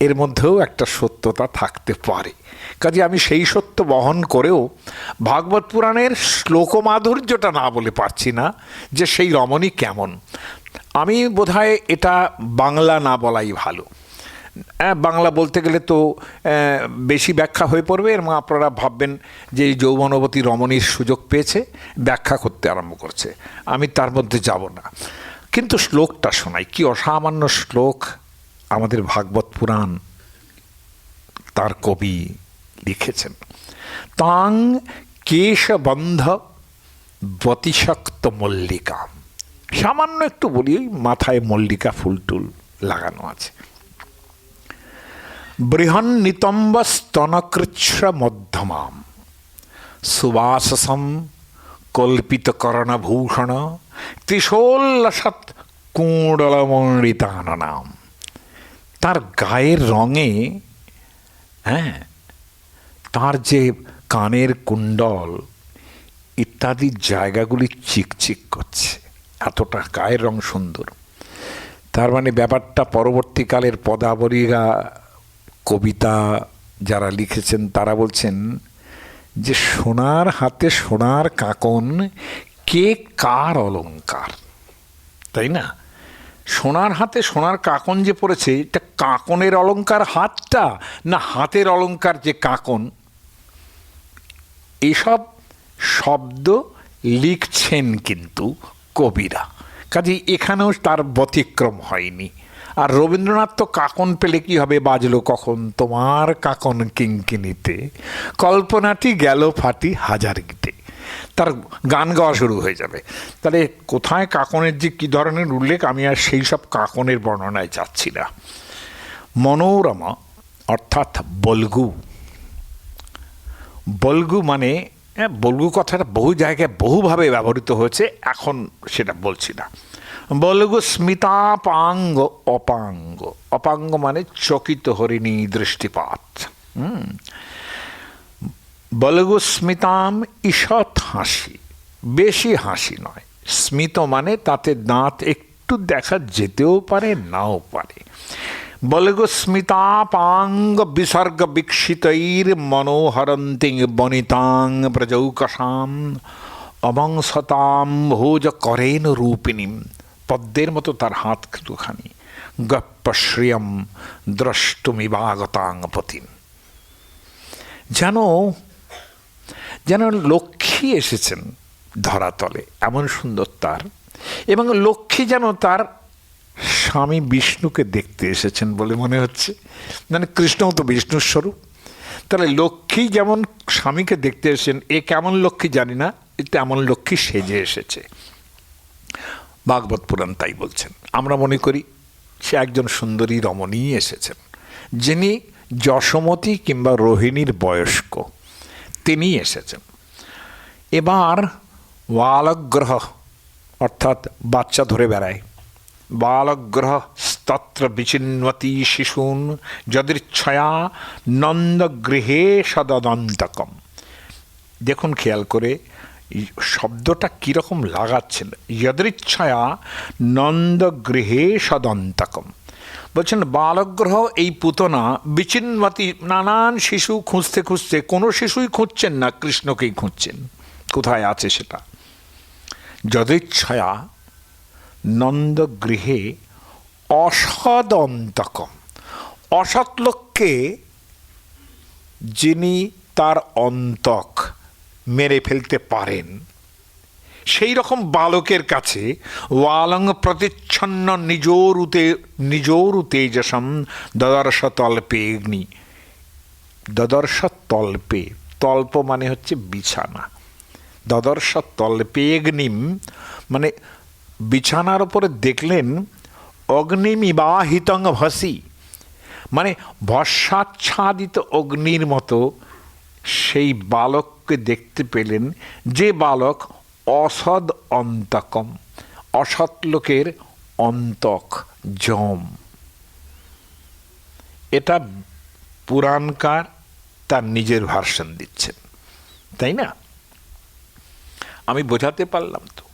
এর মধ্যেও একটা সত্যতা থাকতে পারে। কাজে আমি সেই সত্য বহন করেও ভাগবত পুরাণের শ্লোকমাধুর্যটা না বলে পারছি না যে সেই রমণী কেমন। আমি বোধহয় এটা বাংলা না বলাই ভালো। বাংলা বলতে গেলে তো বেশি ব্যাখ্যা হয়ে পড়বে এবং আপনারা ভাববেন যে এই যৌবনবতী রমণীর সুযোগ পেয়েছে, ব্যাখ্যা করতে আরম্ভ করছে। আমি তার মধ্যে যাব না, কিন্তু শ্লোকটা শোনাই। কি অসামান্য শ্লোক আমাদের ভাগবত পুরাণ তার কবি লিখেছেন। তাং কেশবন্ধ বতিশক্ত মল্লিকা। সামান্য একটু বলি, মাথায় মল্লিকা ফুল টুল লাগানো আছে। বৃহন্নিতম্ব স্তনকৃচ্ছ্র মধ্যমাম সুবাসসম কল্পিতকর্ণভূষণ ত্রিশোল্লসৎ কুণ্ডলমণ্ডিতাননাম। তার গায়ের রঙে, হ্যাঁ, তার যে কানের কুণ্ডল ইত্যাদি জায়গাগুলি চিকচিক করছে, এতটা গায়ের রং সুন্দর। তার মানে ব্যাপারটা পরবর্তীকালের পদাবলীরা, কবিতা যারা লিখেছেন তারা বলছেন যে সোনার হাতে সোনার কাকন, কে কার অলঙ্কার, তাই না? সোনার হাতে সোনার কাকন যে পড়েছে, এটা কাকনের অলঙ্কার হাতটা, না হাতের অলঙ্কার যে কাকন? এসব শব্দ লিখছেন কিন্তু কবিরা, কাজে এখানেও তার ব্যতিক্রম হয়নি। আর রবীন্দ্রনাথ তো কাকন পেলে কি হবে, বাজলো কখন তোমার কাকন কিঙ্কিনিতে, কল্পনাটি গেল ফাটি হাজার গীতে, তার গান গাওয়া শুরু হয়ে যাবে। তাহলে কোথায় কাকনের যে কী ধরনের উল্লেখ, আমি আর সেই সব কাকনের বর্ণনায় যাচ্ছি না। মনোরমা অর্থাৎ বল্গু। বল্গু মানে, বল্গু কথাটা বহু জায়গায় বহুভাবে ব্যবহৃত হয়েছে, এখন সেটা বলছি না। বল্গু স্মিতাপাঙ্গ অপাঙ্গ। অপাঙ্গ মানে চকিত হরিণী দৃষ্টিপাত। বল্গু স্মিতাম ঈষৎ হাসি, বেশি হাসি নয়। স্মিত মানে তাতে দাঁত একটু দেখা যেতেও পারে, নাও পারে। বল্গু স্মিতাপাঙ্গ বিসর্গ বিক্ষিতৈর মনোহরন্তিং বনিতাং ব্রজৌকসাম অবংসতাম ভোজ করেন রূপিণীম। পদ্মের মতো তার হাত দুখানি। গপ্পশ্রিয়ম দ্রষ্টুমিবাগতাং পতিম। যেন যেন লক্ষ্মী এসেছেন ধরাতলে, এমন সুন্দর তার। এবং লক্ষ্মী যেন তার স্বামী বিষ্ণুকে দেখতে এসেছেন বলে মনে হচ্ছে। মানে কৃষ্ণও তো বিষ্ণুর স্বরূপ, তাহলে লক্ষ্মী যেমন স্বামীকে দেখতে এসেছেন, এ কেমন লক্ষ্মী জানি না, এটা এমন লক্ষ্মী সেজে এসেছে। ভাগবত পুরাণ তাই বলছেন। আমরা মনে করি সে একজন সুন্দরী রমণী এসেছেন, যিনি যশোমতী কিংবা রোহিণীর বয়স্ক, তিনি এসেছেন। এবার বালগ্রহ অর্থাৎ বাচ্চা ধরে বেড়ায়, বালগ্রহ স্তত্র বিচিন্বতী শিশুন যদৃচ্ছয়া নন্দগৃহে সদদন্তকম। দেখুন খেয়াল করে শব্দটা কীরকম লাগাচ্ছেন, যদৃচ্ছয়া নন্দগৃহে সদন্তকম। বলছেন বালগ্রহ এই পুতনা বিচিন্বতী, নানান শিশু খুঁজতে খুঁজতে, কোনো শিশুই খুঁজছেন না, কৃষ্ণকেই খুঁজছেন, কোথায় আছে সেটা। যদৃচ্ছয়া নন্দগৃহে অসদন্তকম, অসৎ লোককে যিনি তার অন্তক মেরে ফেলতে পারেন, সেই রকম বালকের কাছে ওয়ালং প্রতিচ্ছন্ন নিজোরু তেজসম দদর্শ তল্পে অগ্নি। দদর্শ তল্পে, তল্প মানে হচ্ছে বিছানা, দদর্শ তল্পে অগ্নিম মানে বিছানার উপরে দেখলেন অগ্নিমিবাহিতং ভসি, মানে ভস্মাচ্ছাদিত অগ্নির মতো সেই বালককে দেখতে পেলেন, যে বালক অসদ অন্তকম, অসৎ লোকের অন্তক জম। এটা পুরাণকার তার নিজের ভার্সন দিচ্ছেন, তাই না? আমি বোঝাতে পারলাম তো?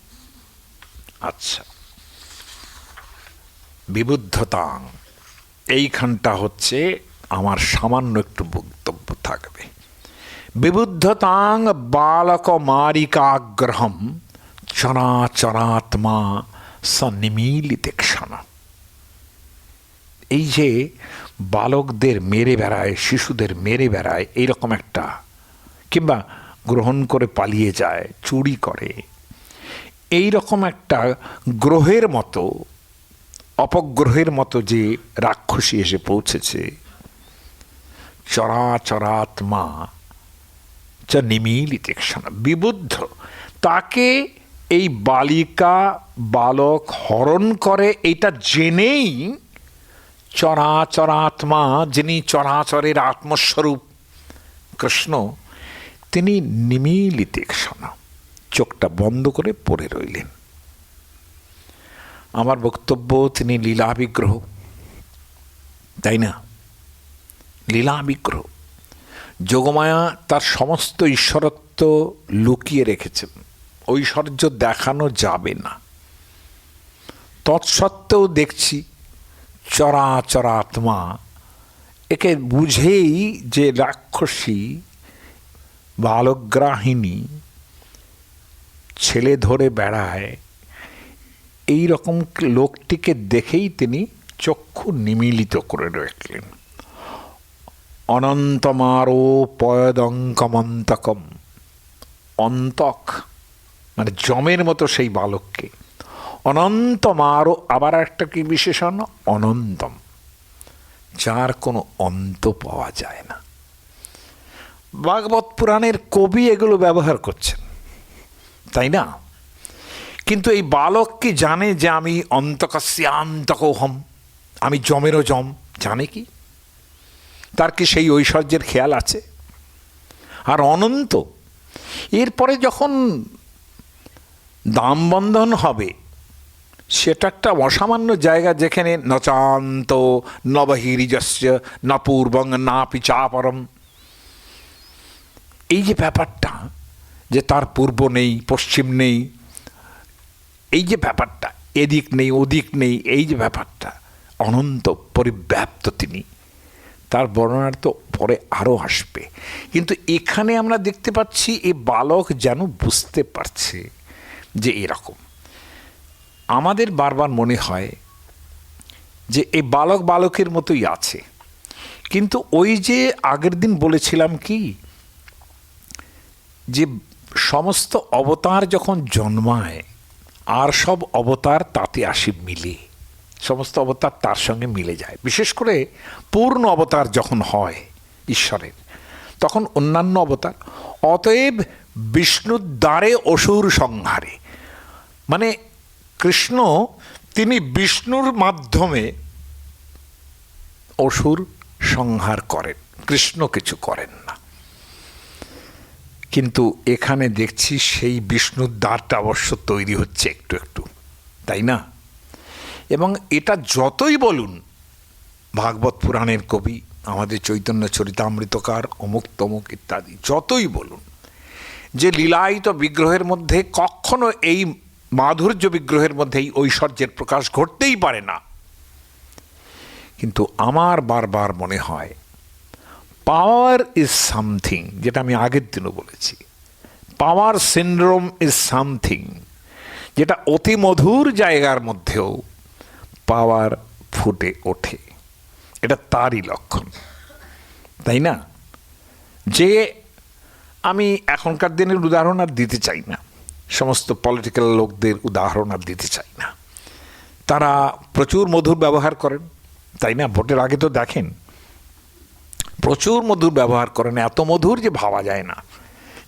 আচ্ছা, বিবুদ্ধতাং, এইখানটা হচ্ছে আমার সামান্য একটু বক্তব্য থাকবে। বিবুদ্ধতাং বালক মারিকাগ্রহম চরাচরাত্মা সন্নিমিলিতেক্ষণ। এই যে বালকদের মেরে বেড়ায়, শিশুদের মেরে বেড়ায়, এইরকম একটা, কিংবা গ্রহণ করে পালিয়ে যায়, চুরি করে, এই রকম একটা গ্রহের মতো, অপগ্রহের মতো যে রাক্ষসী এসে পৌঁছেছে, চরাচরাত্মা চ নিমিলিতেক্ষণ, বিবুদ্ধ, তাকে এই বালিকা বালক হরণ করে এইটা জেনেই চরাচরাত্মা, যিনি চরাচরের আত্মস্বরূপ কৃষ্ণ, তিনি নিমিলিতেক্ষণ, চোখটা বন্ধ করে পড়ে রইলেন। আমার বক্তব্য, তিনি লীলা বিগ্রহ, তাই না? লীলা বিগ্রহ। যোগমায়া তার সমস্ত ঈশ্বরত্ব লুকিয়ে রেখেছেন, ঐশ্বর্য দেখানো যাবে না। তৎসত্ত্বেও দেখছি চরাচরাত্মা, একে বুঝেই যে রাক্ষসী বালগ্রাহিনী ছেলে ধরে বেড়ায়, এই রকম লোকটিকে দেখেই তিনি চক্ষু নিমীলিত করে রাখলেন। অনন্তমারো পয়দঙ্কমন্তকম, অন্তক মানে জমের মতো সেই বালককে, অনন্তমারো, আবার একটা কি বিশেষণ, অনন্তম, যার কোনো অন্ত পাওয়া যায় না। ভাগবত পুরাণের কবি এগুলো ব্যবহার করছেন, তাই না? কিন্তু এই বালক কি জানে যে আমি অন্তকস্যান্তকোহম, আমি জমেরও জম? জানে কি? তার কি সেই ঐশ্বর্যের খেয়াল আছে? আর অনন্ত, এরপরে যখন দামবন্ধন হবে, সেটা একটা অসামান্য জায়গা, যেখানে নচান্ত নবহিরিজস্য না পূর্বং না পিচাপরম। এই যে ব্যাপারটা, যে তার পূর্ব নেই, পশ্চিম নেই, এই যে ব্যাপারটা, এদিক নেই ওদিক নেই, এই যে ব্যাপারটা, অনন্ত পরিব্যাপ্ত তিনি, তার বর্ণনা তো পরে আরও আসবে। কিন্তু এখানে আমরা দেখতে পাচ্ছি এই বালক যেন বুঝতে পারছে যে এরকম। আমাদের বারবার মনে হয় যে এই বালক বালকের মতোই আছে, কিন্তু ওই যে আগের দিন বলেছিলাম কি, যে সমস্ত অবতার যখন জন্মায়, আর সব অবতার তাতে আসে মিলে, সমস্ত অবতার তার সঙ্গে মিলে যায়। বিশেষ করে পূর্ণ অবতার যখন হয় ঈশ্বরের, তখন অন্যান্য অবতার, অতএব বিষ্ণুর দ্বারে অসুর সংহারে, মানে কৃষ্ণ তিনি বিষ্ণুর মাধ্যমে অসুর সংহার করেন, কৃষ্ণ কিছু করেন না। কিন্তু এখানে দেখছি সেই বিষ্ণুর দ্বারটা অবশ্য তৈরি হচ্ছে একটু একটু, তাই না? এবং এটা যতই বলুন ভাগবত পুরাণের কবি, আমাদের চৈতন্য চরিতামৃতকার, অমুক তমুক ইত্যাদি যতই বলুন যে লীলায়িত বিগ্রহের মধ্যে কখনো এই মাধুর্য বিগ্রহের মধ্যে এই ঐশ্বর্যের প্রকাশ ঘটতেই পারে না, কিন্তু আমার বারবার মনে হয় পাওয়ার ইজ সামথিং, যেটা আমি আগের দিনও বলেছি, পাওয়ার সিন্ড্রোম ইজ সামথিং, যেটা অতি মধুর জায়গার মধ্যেও পাওয়ার ফুটে ওঠে। এটা তারই লক্ষণ, তাই না? যে আমি এখনকার দিনের উদাহরণ আর দিতে চাই না, সমস্ত পলিটিক্যাল লোকদের উদাহরণ আর দিতে চাই না। তারা প্রচুর মধুর ব্যবহার করেন, তাই না? ভোটের আগে তো দেখেন প্রচুর মধুর ব্যবহার করেন, এত মধুর যে ভাবা যায় না,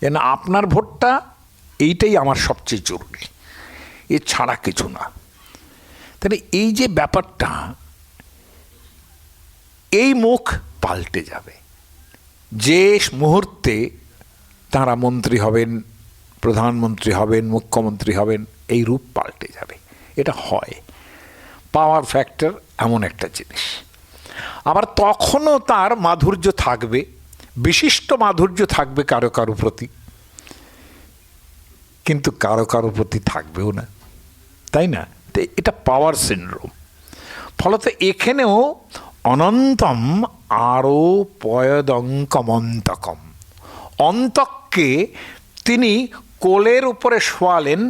যেন আপনার ভোটটা এইটাই আমার সবচেয়ে জরুরি, এ ছাড়া কিছু না। তাহলে এই যে ব্যাপারটা, এই মুখ পাল্টে যাবে যে মুহূর্তে তারা মন্ত্রী হবেন, প্রধানমন্ত্রী হবেন, মুখ্যমন্ত্রী হবেন, এই রূপ পাল্টে যাবে। এটা হয়, পাওয়ার ফ্যাক্টর এমন একটা জিনিস। আবার তখনও তার মাধুর্য থাকবে, বিশিষ্ট মাধুর্য থাকবে কারো কারো প্রতি, কিন্তু কারো কারো প্রতি থাকবেও না, তাই না? তো এটা পাওয়ার সিন্ড্রোম। ফলত এখানেও অনন্তম আরো পয়দঙ্কমন্তকম, অন্তককে তিনি কোলের উপরে শোয়ালেন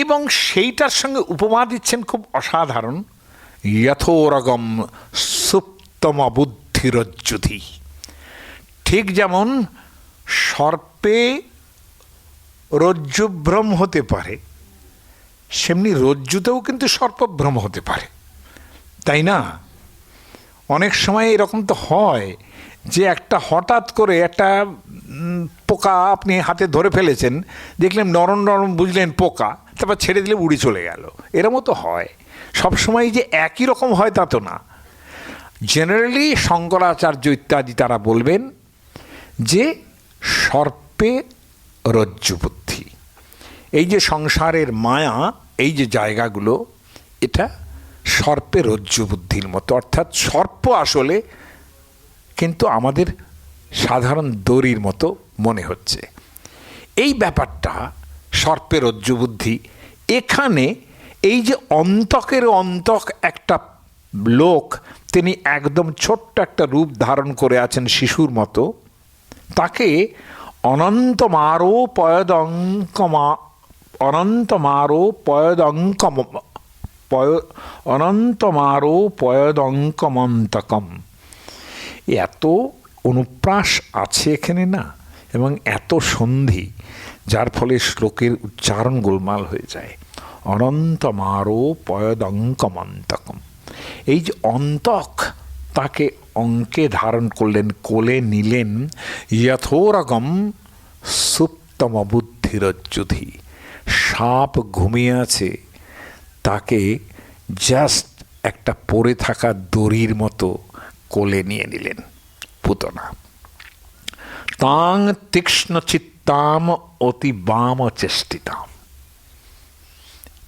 এবং সেইটার সঙ্গে উপমা দিচ্ছেন খুব অসাধারণ, যথোরগম সুপ্তম বুদ্ধিরজ্জুধি। ঠিক যেমন সর্পে রজ্জুভ্রম হতে পারে, সেমনি রজ্জুতেও কিন্তু সর্পভ্রম হতে পারে, তাই না? অনেক সময় এরকম তো হয় যে একটা হঠাৎ করে একটা পোকা আপনি হাতে ধরে ফেলেছেন, দেখলেন নরম নরম, বুঝলেন পোকা, তারপর ছেড়ে দিলে উড়ে চলে গেল। এরমও তো হয়। সবসময় যে একই রকম হয় তা তো না। জেনারেলি শঙ্করাচার্য ইত্যাদি তারা বলবেন যে সর্পে রজ্জু বুদ্ধি, এই যে সংসারের মায়া, এই যে জায়গাগুলো, এটা সর্পে রজ্জু বুদ্ধির মতো। অর্থাৎ সর্প আসলে কিন্তু আমাদের সাধারণ দড়ির মতো মনে হচ্ছে। এই ব্যাপারটা সর্পে রজ্জু বুদ্ধি। এখানে এই যে অন্তকের অন্তক একটা লোক, তিনি একদম ছোট্ট একটা রূপ ধারণ করে আছেন শিশুর মতো, তাকে অনন্তমারো পয়দঙ্কমা, অনন্তমারো পয়দঙ্কম, অনন্তমারো পয়দঙ্কমন্তকম, এত অনুপ্রাস আছে এখানে না, এবং এত সন্ধি, যার ফলে শ্লোকের উচ্চারণ গোলমাল হয়ে যায়। অনন্তমারো পয়দঙ্কমন্তকম, এই যে অন্তক, তাকে অঙ্কে ধারণ করলেন, কোলে নিলেন, যথোরগম সুপ্তম বুদ্ধিরজ্জুধি, সাপ ঘুমিয়ে আছে, তাকে জাস্ট একটা পড়ে থাকা দড়ির মতো কোলে নিয়ে নিলেন পুতনা। তাং তীক্ষ্ণ চিত্তাম অতি বাম চেষ্টিতাম।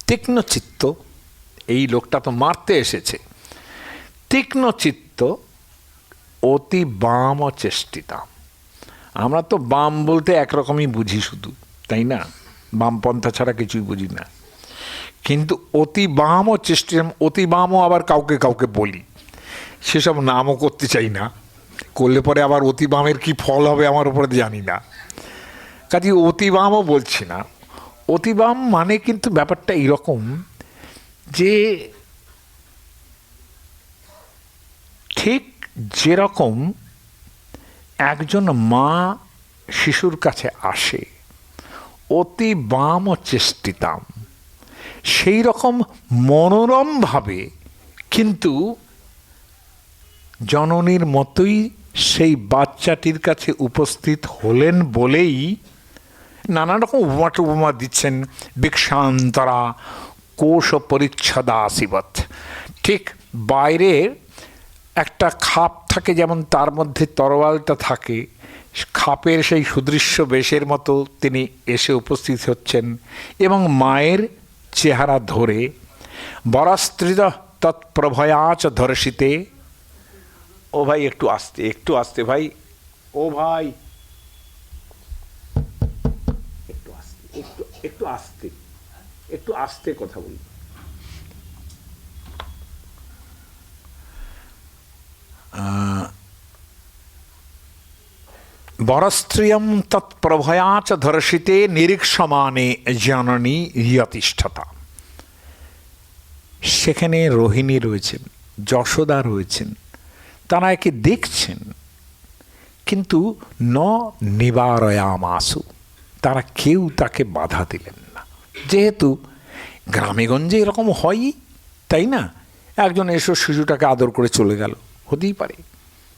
তীক্ষ্ণ চিত্ত, এই লোকটা তো মারতে এসেছে, তীক্ষ্ণ চিত্ত অতি বাম চেষ্টিতাম। আমরা তো বাম বলতে একরকমই বুঝি শুধু, তাই না? বামপন্থা ছাড়া কিছুই বুঝি না। কিন্তু অতি বামও চেষ্টিতাম, অতি বামও আবার কাউকে কাউকে বলি, সেসব নামও করতে চাই না, করলে পরে আবার অতি বামের কী ফল হবে আমার উপরে জানি না, কাজে অতি বামও বলছি না। অতি বাম মানে কিন্তু ব্যাপারটা এইরকম যে ঠিক যেরকম একজন মা শিশুর কাছে আসে, অতি বাম চেষ্টিতাম, সেই রকম মনোরমভাবে কিন্তু জননীর মতোই সেই বাচ্চাটির কাছে উপস্থিত হলেন বলেই নানা রকম উপমা দিচ্ছেন। ভিক্ষান্তরা কোষ পরিচ্ছদাসিবৎ। ঠিক বাইরের একটা খাপ থাকে, যেমন তার মধ্যে তরোয়ালটা থাকে, খাপের সেই সুদৃশ্য বেশের মতো তিনি এসে উপস্থিত হচ্ছেন এবং মায়ের চেহারা ধরে বরস্ত্রিত তৎপ্রভয়াচ ধর্ষিতে। ও ভাই একটু আস্তে, একটু আস্তে ভাই, ও ভাই একটু আস্তে, একটু আস্তে, একটু আস্তে কথা বলি। বরস্ত্রিয়ম তৎপ্রভয়াচ ধর্ষিতে নিরীক্ষমানে জননী ইয়তিষ্ঠতা। সেখানে রোহিণী রয়েছেন, যশোদা রয়েছেন, তারা একে দেখছেন, কিন্তু ন নিবারয়ামাসু, তারা কেউ তাকে বাধা দিলেন না। যেহেতু গ্রামেগঞ্জে এরকম হয়ই, তাই না? একজন এসো শিশুটাকে আদর করে চলে গেল, হতেই পারে,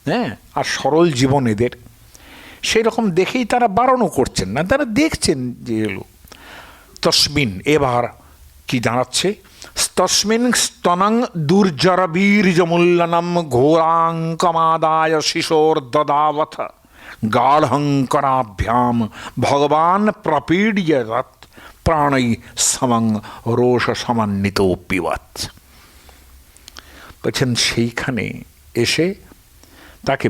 হ্যাঁ। আর সরল জীবন এদের, সেই রকম দেখেই তারা বারণও করছেন না, তারা দেখছেন যে এলো। তসমিন, এবার কি দাঁড়াচ্ছে? তস্মিন স্তনং দুর্জরবীর্যমূল্যনম ঘোরাঙ্কমাদায় শিশোর দদাবথ গাঢ়ঙ্করাভ্যাম ভগবান প্রপীড্যরৎ প্রাণৈ সমং রোষ সমন্বিত পিবৎ। বলছেন সেইখানে এসে তাকে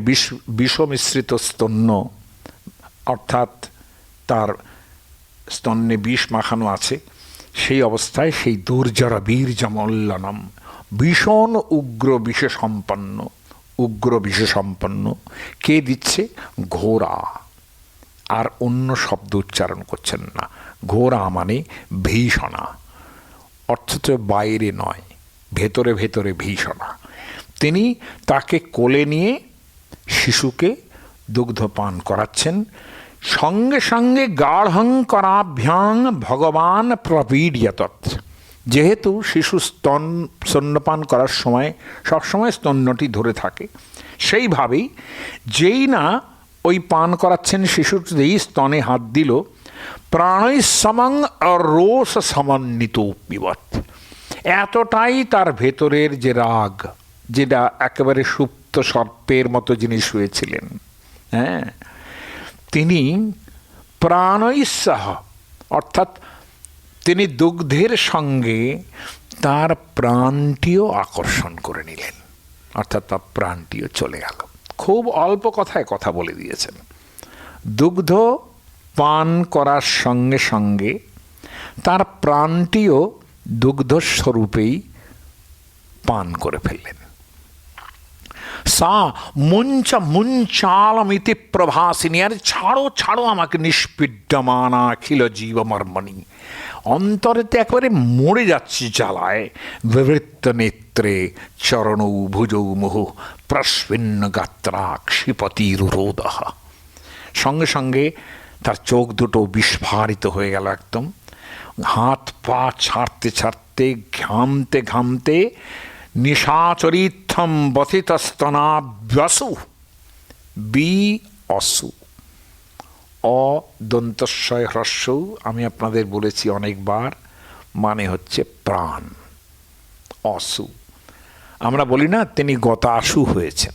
বিষমিশ্রিত স্তন্য, অর্থাৎ তার স্তন্যে বিষ মাখানো আছে, সেই অবস্থায় সেই দুর্জরা বীর্যমল্লনম, ভীষণ উগ্র বিষসম্পন্ন, উগ্র বিষসম্পন্ন কে দিচ্ছে? ঘোরা। আর অন্য শব্দ উচ্চারণ করছেন না। ঘোরা মানে ভীষণা, অর্থচ বাইরে নয়, ভেতরে ভেতরে ভীষণা। তিনি তাকে কোলে নিয়ে শিশুকে দুগ্ধপান করাচ্ছেন। সঙ্গে সঙ্গে গাঢ়ঙ্করাভ্যাং ভগবান প্রপীড্যতৎ। যেহেতু শিশু স্তন্যপান করার সময় সবসময় স্তন্যটি ধরে থাকে, সেইভাবেই যেই না ওই পান করাচ্ছেন শিশুটি স্তনে হাত দিল, প্রাণৈ সমং রোষ সমন্বিত পিবৎ। এতটাই তার ভেতরের যে রাগ, যেটা একেবারে সুপ্ত সর্পের মতো যিনি শুয়েছিলেন, হ্যাঁ, তিনি প্রাণৈঃসহ, অর্থাৎ তিনি দুগ্ধের সঙ্গে তার প্রাণটিও আকর্ষণ করে নিলেন, অর্থাৎ তার প্রাণটিও চলে গেল। খুব অল্প কথায় কথা বলে দিয়েছেন। দুগ্ধ পান করার সঙ্গে সঙ্গে তার প্রাণটিও দুগ্ধস্বরূপেই পান করে ফেললেন। সা মুঞ্চালমিতি প্রভাসিনী, আর ছাড়ো ছাড়ো আমাকে, নিষ্পীড্যমানা অখিল জীবমর্মণি, অন্তরেতে একেবারে মরে যাচ্ছি জ্বালায়। বিবৃত্ত নেত্রে চরণৌ ভুজৌ মুহু প্রস্বিন্ন গাত্রা ক্ষিপতিরুরোদ। সঙ্গে সঙ্গে তার চোখ দুটো বিস্ফারিত হয়ে গেল একদম। হাত পা ছাড়তে ছাড়তে, ঘামতে ঘামতে, নিশাচরিত্থম বথিতস্তনাভ্যসু, বি অসু, অদন্তস্বয় হ্রস্বৌ, আমি আপনাদের বলেছি অনেকবার, মানে হচ্ছে প্রাণ। অসু, আমরা বলি না তিনি গতাসু হয়েছেন,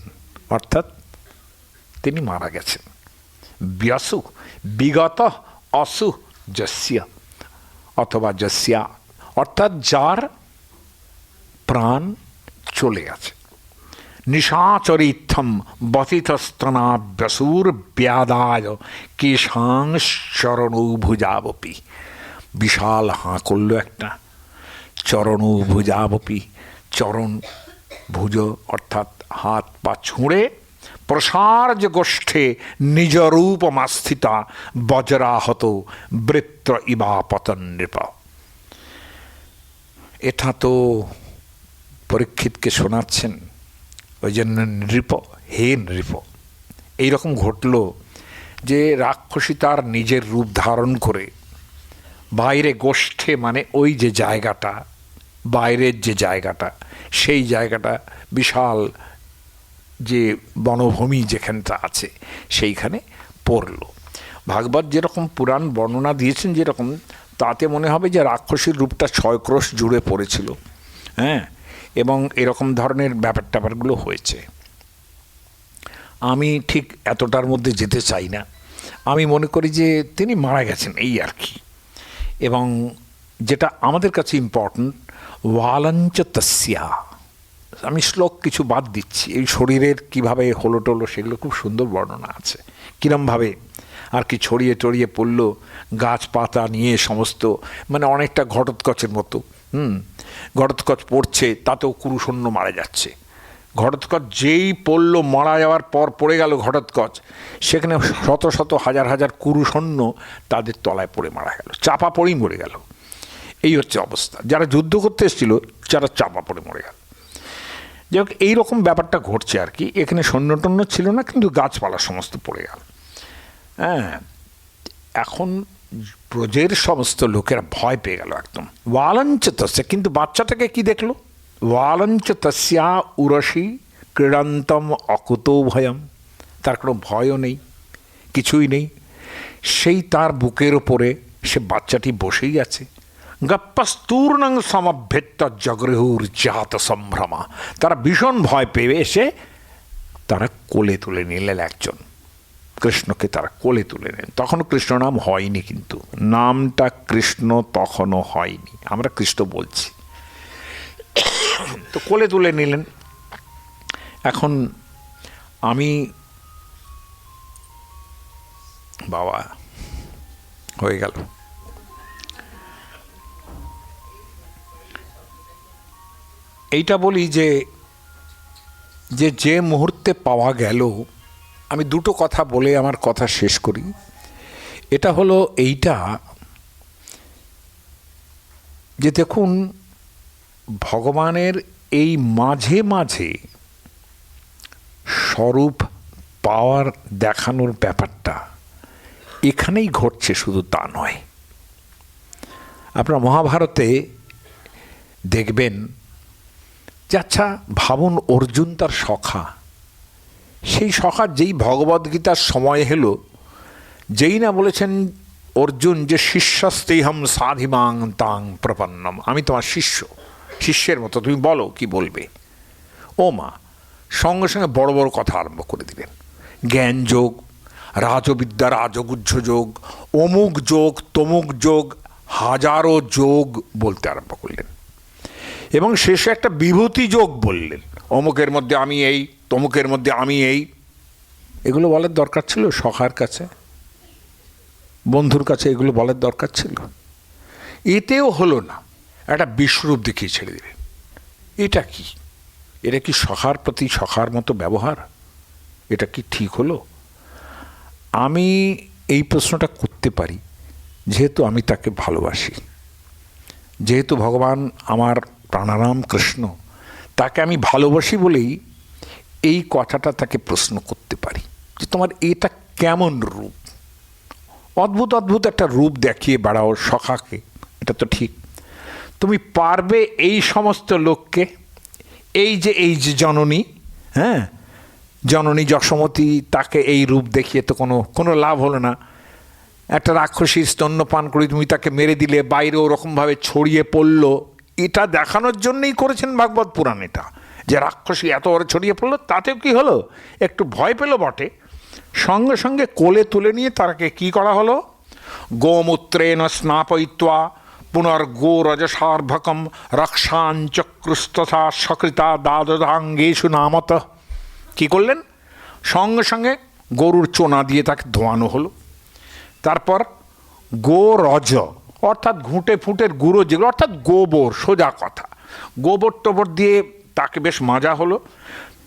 অর্থাৎ তিনি মারা গেছেন। ব্যসু, বিগত অসু যস্য অথবা যস্যা, অর্থাৎ যার প্রাণ চলে গেছে। নিশাচরিত্থম বথিতস্তনাভ্যসুর ব্যাদায় কেশাংশ্চরণৌ ভুজাবপি, বিশাল হাঁ করল একটা। চরণৌ ভুজাবপি, চরণ ভুজ অর্থাৎ হাত পা ছুঁড়ে, প্রসার্য গোষ্ঠে নিজরূপমাস্থিতা বজ্রাহত বৃত্র ইবা পতন নৃপ। এটা তো পরীক্ষিতকে শোনাচ্ছেন, ওই জন্য নৃপ, হে নৃপ। এইরকম ঘটল যে রাক্ষসী তার নিজের রূপ ধারণ করে বাইরে গোষ্ঠে, মানে ওই যে জায়গাটা, বাইরের যে জায়গাটা, সেই জায়গাটা বিশাল যে বনভূমি যেখানটা আছে সেইখানে পড়ল। ভাগবত যেরকম পুরাণ বর্ণনা দিয়েছেন, যেরকম তাতে মনে হবে যে রাক্ষসীর রূপটা 6 ক্রোশ জুড়ে পড়েছিল, হ্যাঁ, এবং এরকম ধরনের ব্যাপার ট্যাপারগুলো হয়েছে। আমি ঠিক এতটার মধ্যে যেতে চাই না। আমি মনে করি যে তিনি মারা গেছেন, এই আর কি। এবং যেটা আমাদের কাছে ইম্পর্ট্যান্ট, ওয়ালঞ্চ তস্যা, আমি শ্লোক কিছু বাদ দিচ্ছি, এই শরীরের কিভাবে হলো টলো সেগুলো খুব সুন্দর বর্ণনা আছে, কিরমভাবে আর কি ছড়িয়ে টড়িয়ে পড়লো, গাছপাতা নিয়ে সমস্ত, মানে অনেকটা ঘটোৎকচের মতো। ঘটোৎকচ পড়ছে, তাতেও কুরুসৈন্য মারা যাচ্ছে। ঘটোৎকচ যেই পড়ল, মারা যাওয়ার পর পড়ে গেল ঘটোৎকচ, সেখানে শত শত হাজার হাজার কুরুসৈন্য তাদের তলায় পড়ে মারা গেল, চাপা পড়েই মরে গেল। এই হচ্ছে অবস্থা। যারা যুদ্ধ করতে এসেছিল যারা চাপা পড়ে মরে গেল। যাই হোক, এইরকম ব্যাপারটা ঘটছে আর কি। এখানে সৈন্যটন্য ছিল না, কিন্তু গাছপালা সমস্ত পড়ে গেল। হ্যাঁ, এখন ব্রজের সমস্ত লোকেরা ভয় পেয়ে গেল একদম। ওয়ালঞ্চ তস্যা, কিন্তু বাচ্চাটাকে কি দেখলো? ওয়ালঞ্চ তস্যা উরসি ক্রীড়ান্তম অকুতো ভয়ম, তার কোনো ভয়ও নেই, কিছুই নেই। সেই তার বুকের ওপরে সে বাচ্চাটি বসেই আছে। গপ্পস্তূর্ণং সমভ্যেত্ত জগৃহুর জাত সম্ভ্রমা, তারা ভীষণ ভয় পেয়ে এসে তারা কোলে তুলে নিলেন একজন, কৃষ্ণকে তারা কোলে তুলে নেন। তখনও কৃষ্ণ নাম হয়নি, কিন্তু নামটা কৃষ্ণ তখনও হয়নি, আমরা কৃষ্ণ বলছি। তো কোলে তুলে নিলেন। এখন আমি, বাবা হয়ে গেল, এইটা বলি যে যে মুহূর্তে পাওয়া গেল, আমি দুটো কথা বলে আমার কথা শেষ করি। এটা হলো এইটা যে দেখুন, ভগবানের এই মাঝে মাঝে স্বরূপ পাওয়ার দেখানোর ব্যাপারটা এখানেই ঘটছে, শুধু তা নয়। আপনারা মহাভারতে দেখবেন যে, আচ্ছা ভাবুন, অর্জুন তার সখা, সেই সখা যেই ভগবদ্গীতার সময় হলো, যেই না বলেছেন অর্জুন যে শিষ্যস্তেহম সাধিমাং তাং প্রপন্নম, আমি তোমার শিষ্য, শিষ্যের মতো তুমি বলো কি বলবে। ও মা, সঙ্গে সঙ্গে বড় বড় কথা আরম্ভ করে দিলেন। জ্ঞান যোগ, রাজবিদ্যা, রাজগুহ্য যোগ, অমুক যোগ, তমুক যোগ, হাজারো যোগ বলতে আরম্ভ করলেন। এবং শেষে একটা বিভূতি যোগ বললেন, অমুকের মধ্যে আমি এই, তমুকের মধ্যে আমি এই। এগুলো বলার দরকার ছিল সখার কাছে, বন্ধুর কাছে এগুলো বলার দরকার ছিল? এতেও হলো না, একটা বিশ্বরূপ দেখিয়ে ছেড়ে দিলেন। এটা কি? এটা কি সখার প্রতি সখার মতো ব্যবহার? এটা কি ঠিক হলো? আমি এই প্রশ্নটা করতে পারি যেহেতু আমি তাকে ভালোবাসি, যেহেতু ভগবান আমার প্রাণারাম কৃষ্ণ, তাকে আমি ভালোবাসি বলেই এই কথাটা তাকে প্রশ্ন করতে পারি যে তোমার এটা কেমন রূপ? অদ্ভুত অদ্ভুত একটা রূপ দেখিয়ে বেড়াও সখাকে, এটা তো ঠিক। তুমি পারবে এই সমস্ত লোককে, এই যে জননী, হ্যাঁ, জননী যশোমতী, তাকে এই রূপ দেখিয়ে তো কোনো লাভ হলো না। একটা রাক্ষসীর স্তন্যপান করে তুমি তাকে মেরে দিলে, বাইরে ওরকমভাবে ছড়িয়ে পড়লো, এটা দেখানোর জন্যই করেছেন ভাগবত পুরাণ এটা, যে রাক্ষসী এত বড় ছড়িয়ে পড়লো। তাতেও কি হলো? একটু ভয় পেল বটে, সঙ্গে সঙ্গে কোলে তুলে নিয়ে তাকে কি করা হলো? গোমূত্রেণ স্নাপয়িত্বা পুনর্গো রজসার্ভকম রক্ষাঞ্চক্রুস্তথা সকৃতা দাদদাঙ্গেষু নামত। কি করলেন? সঙ্গে সঙ্গে গরুর চোনা দিয়ে তাকে ধোয়ানো হলো। তারপর গো রজ, অর্থাৎ ঘুঁটে ফুটের গুঁড়ো যেগুলো, অর্থাৎ গোবর, সোজা কথা, গোবর টোবর দিয়ে তাকে বেশ মাজা হলো।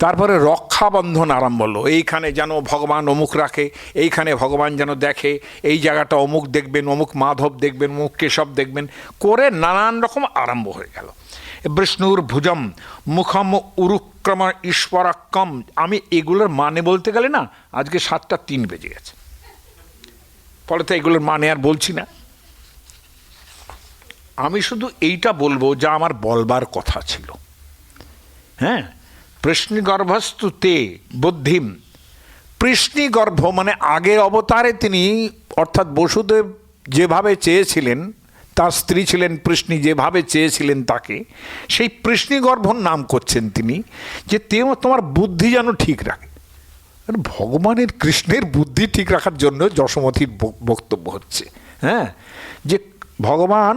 তারপরে রক্ষাবন্ধন আরম্ভ হলো। এইখানে যেন ভগবান অমুক রাখে, এইখানে ভগবান যেন দেখে, এই জায়গাটা অমুক দেখবেন, অমুক মাধব দেখবেন, অমুক কেশব দেখবেন, করে নানান রকম আরম্ভ হয়ে গেল। বিষ্ণুর ভুজম মুখম উরুক্রম ঈশ্বরাক্রম। আমি এগুলোর মানে বলতে গেলে না আজকে 7:03 বেজে গেছে, ফলে তো এগুলোর মানে আর বলছি না। আমি শুধু এইটা বলবো যা আমার বলবার কথা ছিল। হ্যাঁ, কৃষ্ণগর্ভস্তু তে বুদ্ধিম। কৃষ্ণগর্ভ মানে আগের অবতারে তিনি, অর্থাৎ বসুদেব যেভাবে চেয়েছিলেন তার স্ত্রী ছিলেন পৃষ্ণী, যেভাবে চেয়েছিলেন তাকে, সেই পৃষ্ণীগর্ভর নাম করছেন তিনি, যে তোমার বুদ্ধি যেন ঠিক রাখে। ভগবানের কৃষ্ণের বুদ্ধি ঠিক রাখার জন্য যশোমতীর বক্তব্য হচ্ছে, হ্যাঁ, যে ভগবান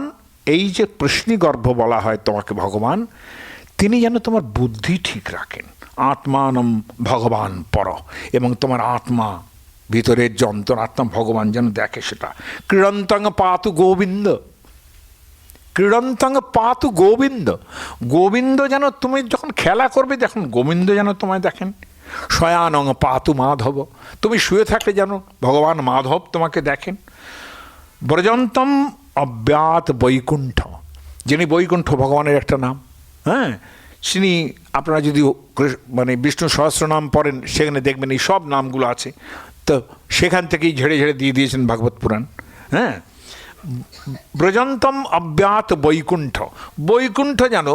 এই যে পৃষ্ণীগর্ভ বলা হয় তোমাকে ভগবান, তিনি যেন তোমার বুদ্ধি ঠিক রাখেন। আত্মানম ভগবান পর, এবং তোমার আত্মা, ভিতরের যে অন্তরাত্মা ভগবান যেন দেখে সেটা। ক্রীড়ন্তং পাতু গোবিন্দ, ক্রীড়ন্তং পাতু গোবিন্দ, গোবিন্দ যেন তুমি যখন খেলা করবে দেখুন গোবিন্দ যেন তোমায় দেখেন। শয়ানং পাতু মাধব, তুমি শুয়ে থাকলে যেন ভগবান মাধব তোমাকে দেখেন। ব্রজন্তম অব্যাত বৈকুণ্ঠ, যিনি বৈকুণ্ঠ ভগবানের একটা নাম, হ্যাঁ, তিনি আপনারা যদি মানে বিষ্ণু সহস্রনাম পড়েন সেখানে দেখবেন এই সব নামগুলো আছে, তো সেখান থেকেই ঝেড়ে ঝেড়ে দিয়ে দিয়েছেন ভাগবত পুরাণ। হ্যাঁ, ব্রজন্তম অব্যাত বৈকুণ্ঠ, বৈকুণ্ঠ যেন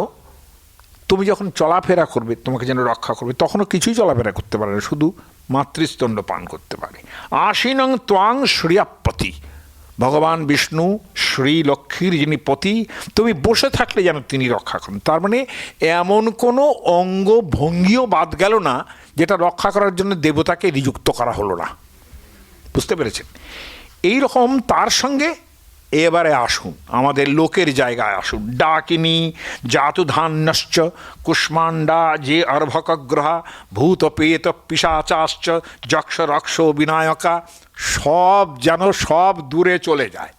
তুমি যখন চলাফেরা করবে তোমাকে যেন রক্ষা করবে, তখনও কিছুই চলাফেরা করতে পারে না, শুধু মাতৃস্তণ্ড পান করতে পারে। আশীনং ত্বাং শ্রিয়াপতি, ভগবান বিষ্ণু শ্রী লক্ষ্মীর যিনি পতি, তুমি বসে থাকলে যেন তিনি রক্ষা করেন। তার মানে এমন কোনো অঙ্গ ভঙ্গিও বাদ গেল না যেটা রক্ষা করার জন্য দেবতাকে নিযুক্ত করা হলো না। বুঝতে পেরেছেন? এই রকম তার সঙ্গে এবারে আসুন, আমাদের লোকের জায়গায় আসুন। ডাকিনী জাতুধান্যশ্চ কুষ্মাণ্ডা যে অর্ভকগ্রহা ভূত পেত পিশাচাশ্চ যক্ষ রক্ষ বিনায়কা, সব যেন সব দূরে চলে যায়।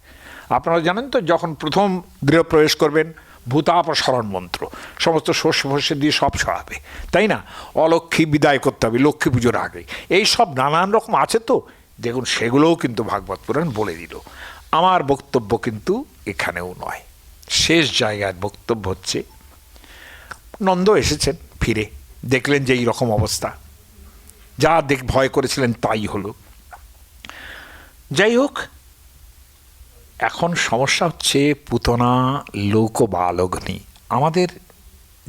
আপনারা জানেন তো, যখন প্রথম গৃহপ্রবেশ করবেন ভূতাপসরণ মন্ত্র, সমস্ত শস্য ফস্য দিয়ে সব সরাবে, তাই না? অলক্ষ্মী বিদায় করতে হবে লক্ষ্মী পুজোর আগে, এই সব নানান রকম আছে। তো দেখুন সেগুলোও কিন্তু ভাগবত পুরাণ বলে দিল। আমার বক্তব্য কিন্তু এখানেও নয়, শেষ জায়গায় বক্তব্য হচ্ছে, নন্দ এসেছেন ফিরে, দেখলেন যে এই রকম অবস্থা, যা ভয় করেছিলেন তাই হলো। যাই হোক, এখন সমস্যা হচ্ছে পুতনা লোক বালগ্নি। আমাদের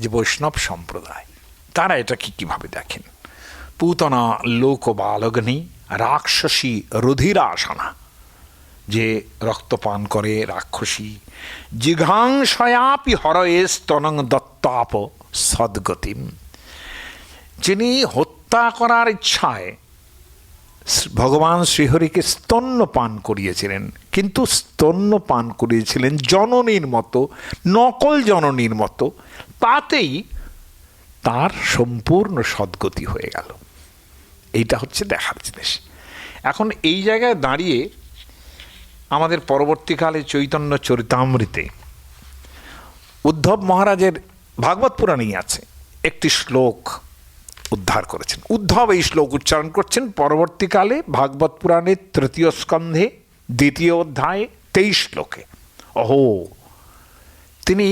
যে বৈষ্ণব সম্প্রদায় তারা এটা কীভাবে দেখেন? পুতনা লোক বালগ্নি রাক্ষসী রুধিরাসনা, যে রক্তপান করে রাক্ষসী, জিঘাংসয়াপি হরয়ে স্তনং দত্তাপ সদ্গতিম, যিনি হত্যা করার ইচ্ছায় ভগবান শ্রীহরিকে স্তন্য পান করিয়েছিলেন, কিন্তু স্তন্য পান করিয়েছিলেন জননীর মতো, নকল জননীর মতো, তাতেই তার সম্পূর্ণ সদ্গতি হয়ে গেল। এইটা হচ্ছে দেখার জিনিস। এখন এই জায়গায় দাঁড়িয়ে আমাদের পরবর্তীকালে চৈতন্য চরিতামৃতে উদ্ধব মহারাজের ভাগবত পুরাণেই আছে একটি শ্লোক উদ্ধার করেছেন। উদ্ধব এই শ্লোক উচ্চারণ করছেন পরবর্তীকালে ভাগবত পুরাণের 3য় স্কন্ধে 2য় অধ্যায়ে 23 শ্লোকে। অহো, তিনি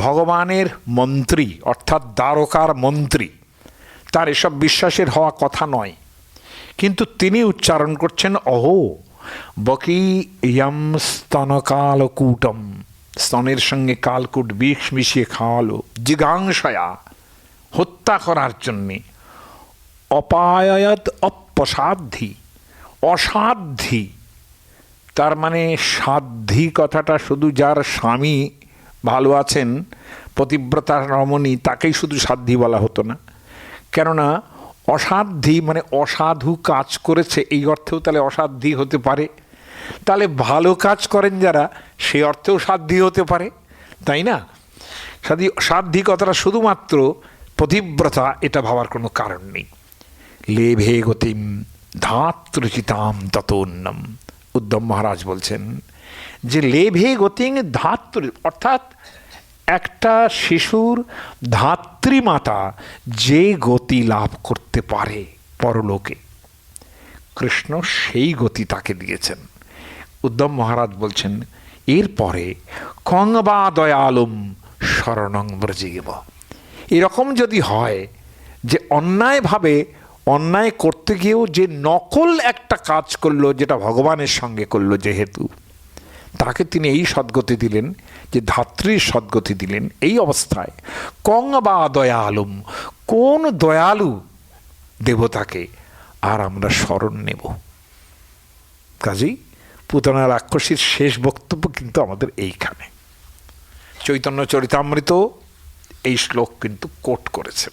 ভগবানের মন্ত্রী, অর্থাৎ দ্বারকার মন্ত্রী, তার এসব বিশ্বাসের হওয়া কথা নয়, কিন্তু তিনি উচ্চারণ করছেন অহো বকি ইয়ম স্তনকালকূটম, স্তনের সঙ্গে কালকূট বিষ মিশিয়ে খাওয়ালো, জিগাংসয়া হত্যা করার জন্যে, অপায়ত অপসাধ্যি, অসাধ্যি, তার মানে সাধ্যি কথাটা শুধু যার স্বামী ভালো আছেন পতিব্রতা রমণী তাকেই শুধু সাধ্যি বলা হতো না, কেননা অসাধ্যি মানে অসাধু কাজ করেছে এই অর্থেও তাহলে অসাধ্যি হতে পারে, তাহলে ভালো কাজ করেন যারা সে অর্থেও সাধ্যি হতে পারে, তাই না? সাধ্যি কথাটা শুধুমাত্র পতিব্রতা এটা ভাবার কোনো কারণ নেই। লেভে গতিম ধাতৃচিতাম ততোন্নম, উদ্ধব মহারাজ বলছেন যে লেভে গতিং ধাত্রী, অর্থাৎ একটা শিশুর ধাত্রীমাতা যে গতি লাভ করতে পারে পরলোকে, কৃষ্ণ সেই গতি তাকে দিয়েছেন। উদ্ধব মহারাজ বলছেন এরপরে কং বা দয়ালুম শরণং ব্রজেব, এরকম যদি হয় যে অন্যায়ভাবে অন্যায় করতে গিয়েও যে নকল একটা কাজ করলো যেটা ভগবানের সঙ্গে করলো, যেহেতু তাকে তিনি এই সদ্গতি দিলেন, যে ধাত্রীর সদ্গতি দিলেন, এই অবস্থায় কং বা দয়ালুম, কোন দয়ালু দেবতাকে আর আমরা শরণ নেব? কাজেই পুতনা রাক্ষসীর শেষ বক্তব্য কিন্তু আমাদের এইখানে। চৈতন্য চরিতামৃত এই শ্লোক কিন্তু কোট করেছেন।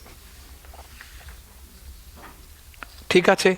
ঠিক আছে।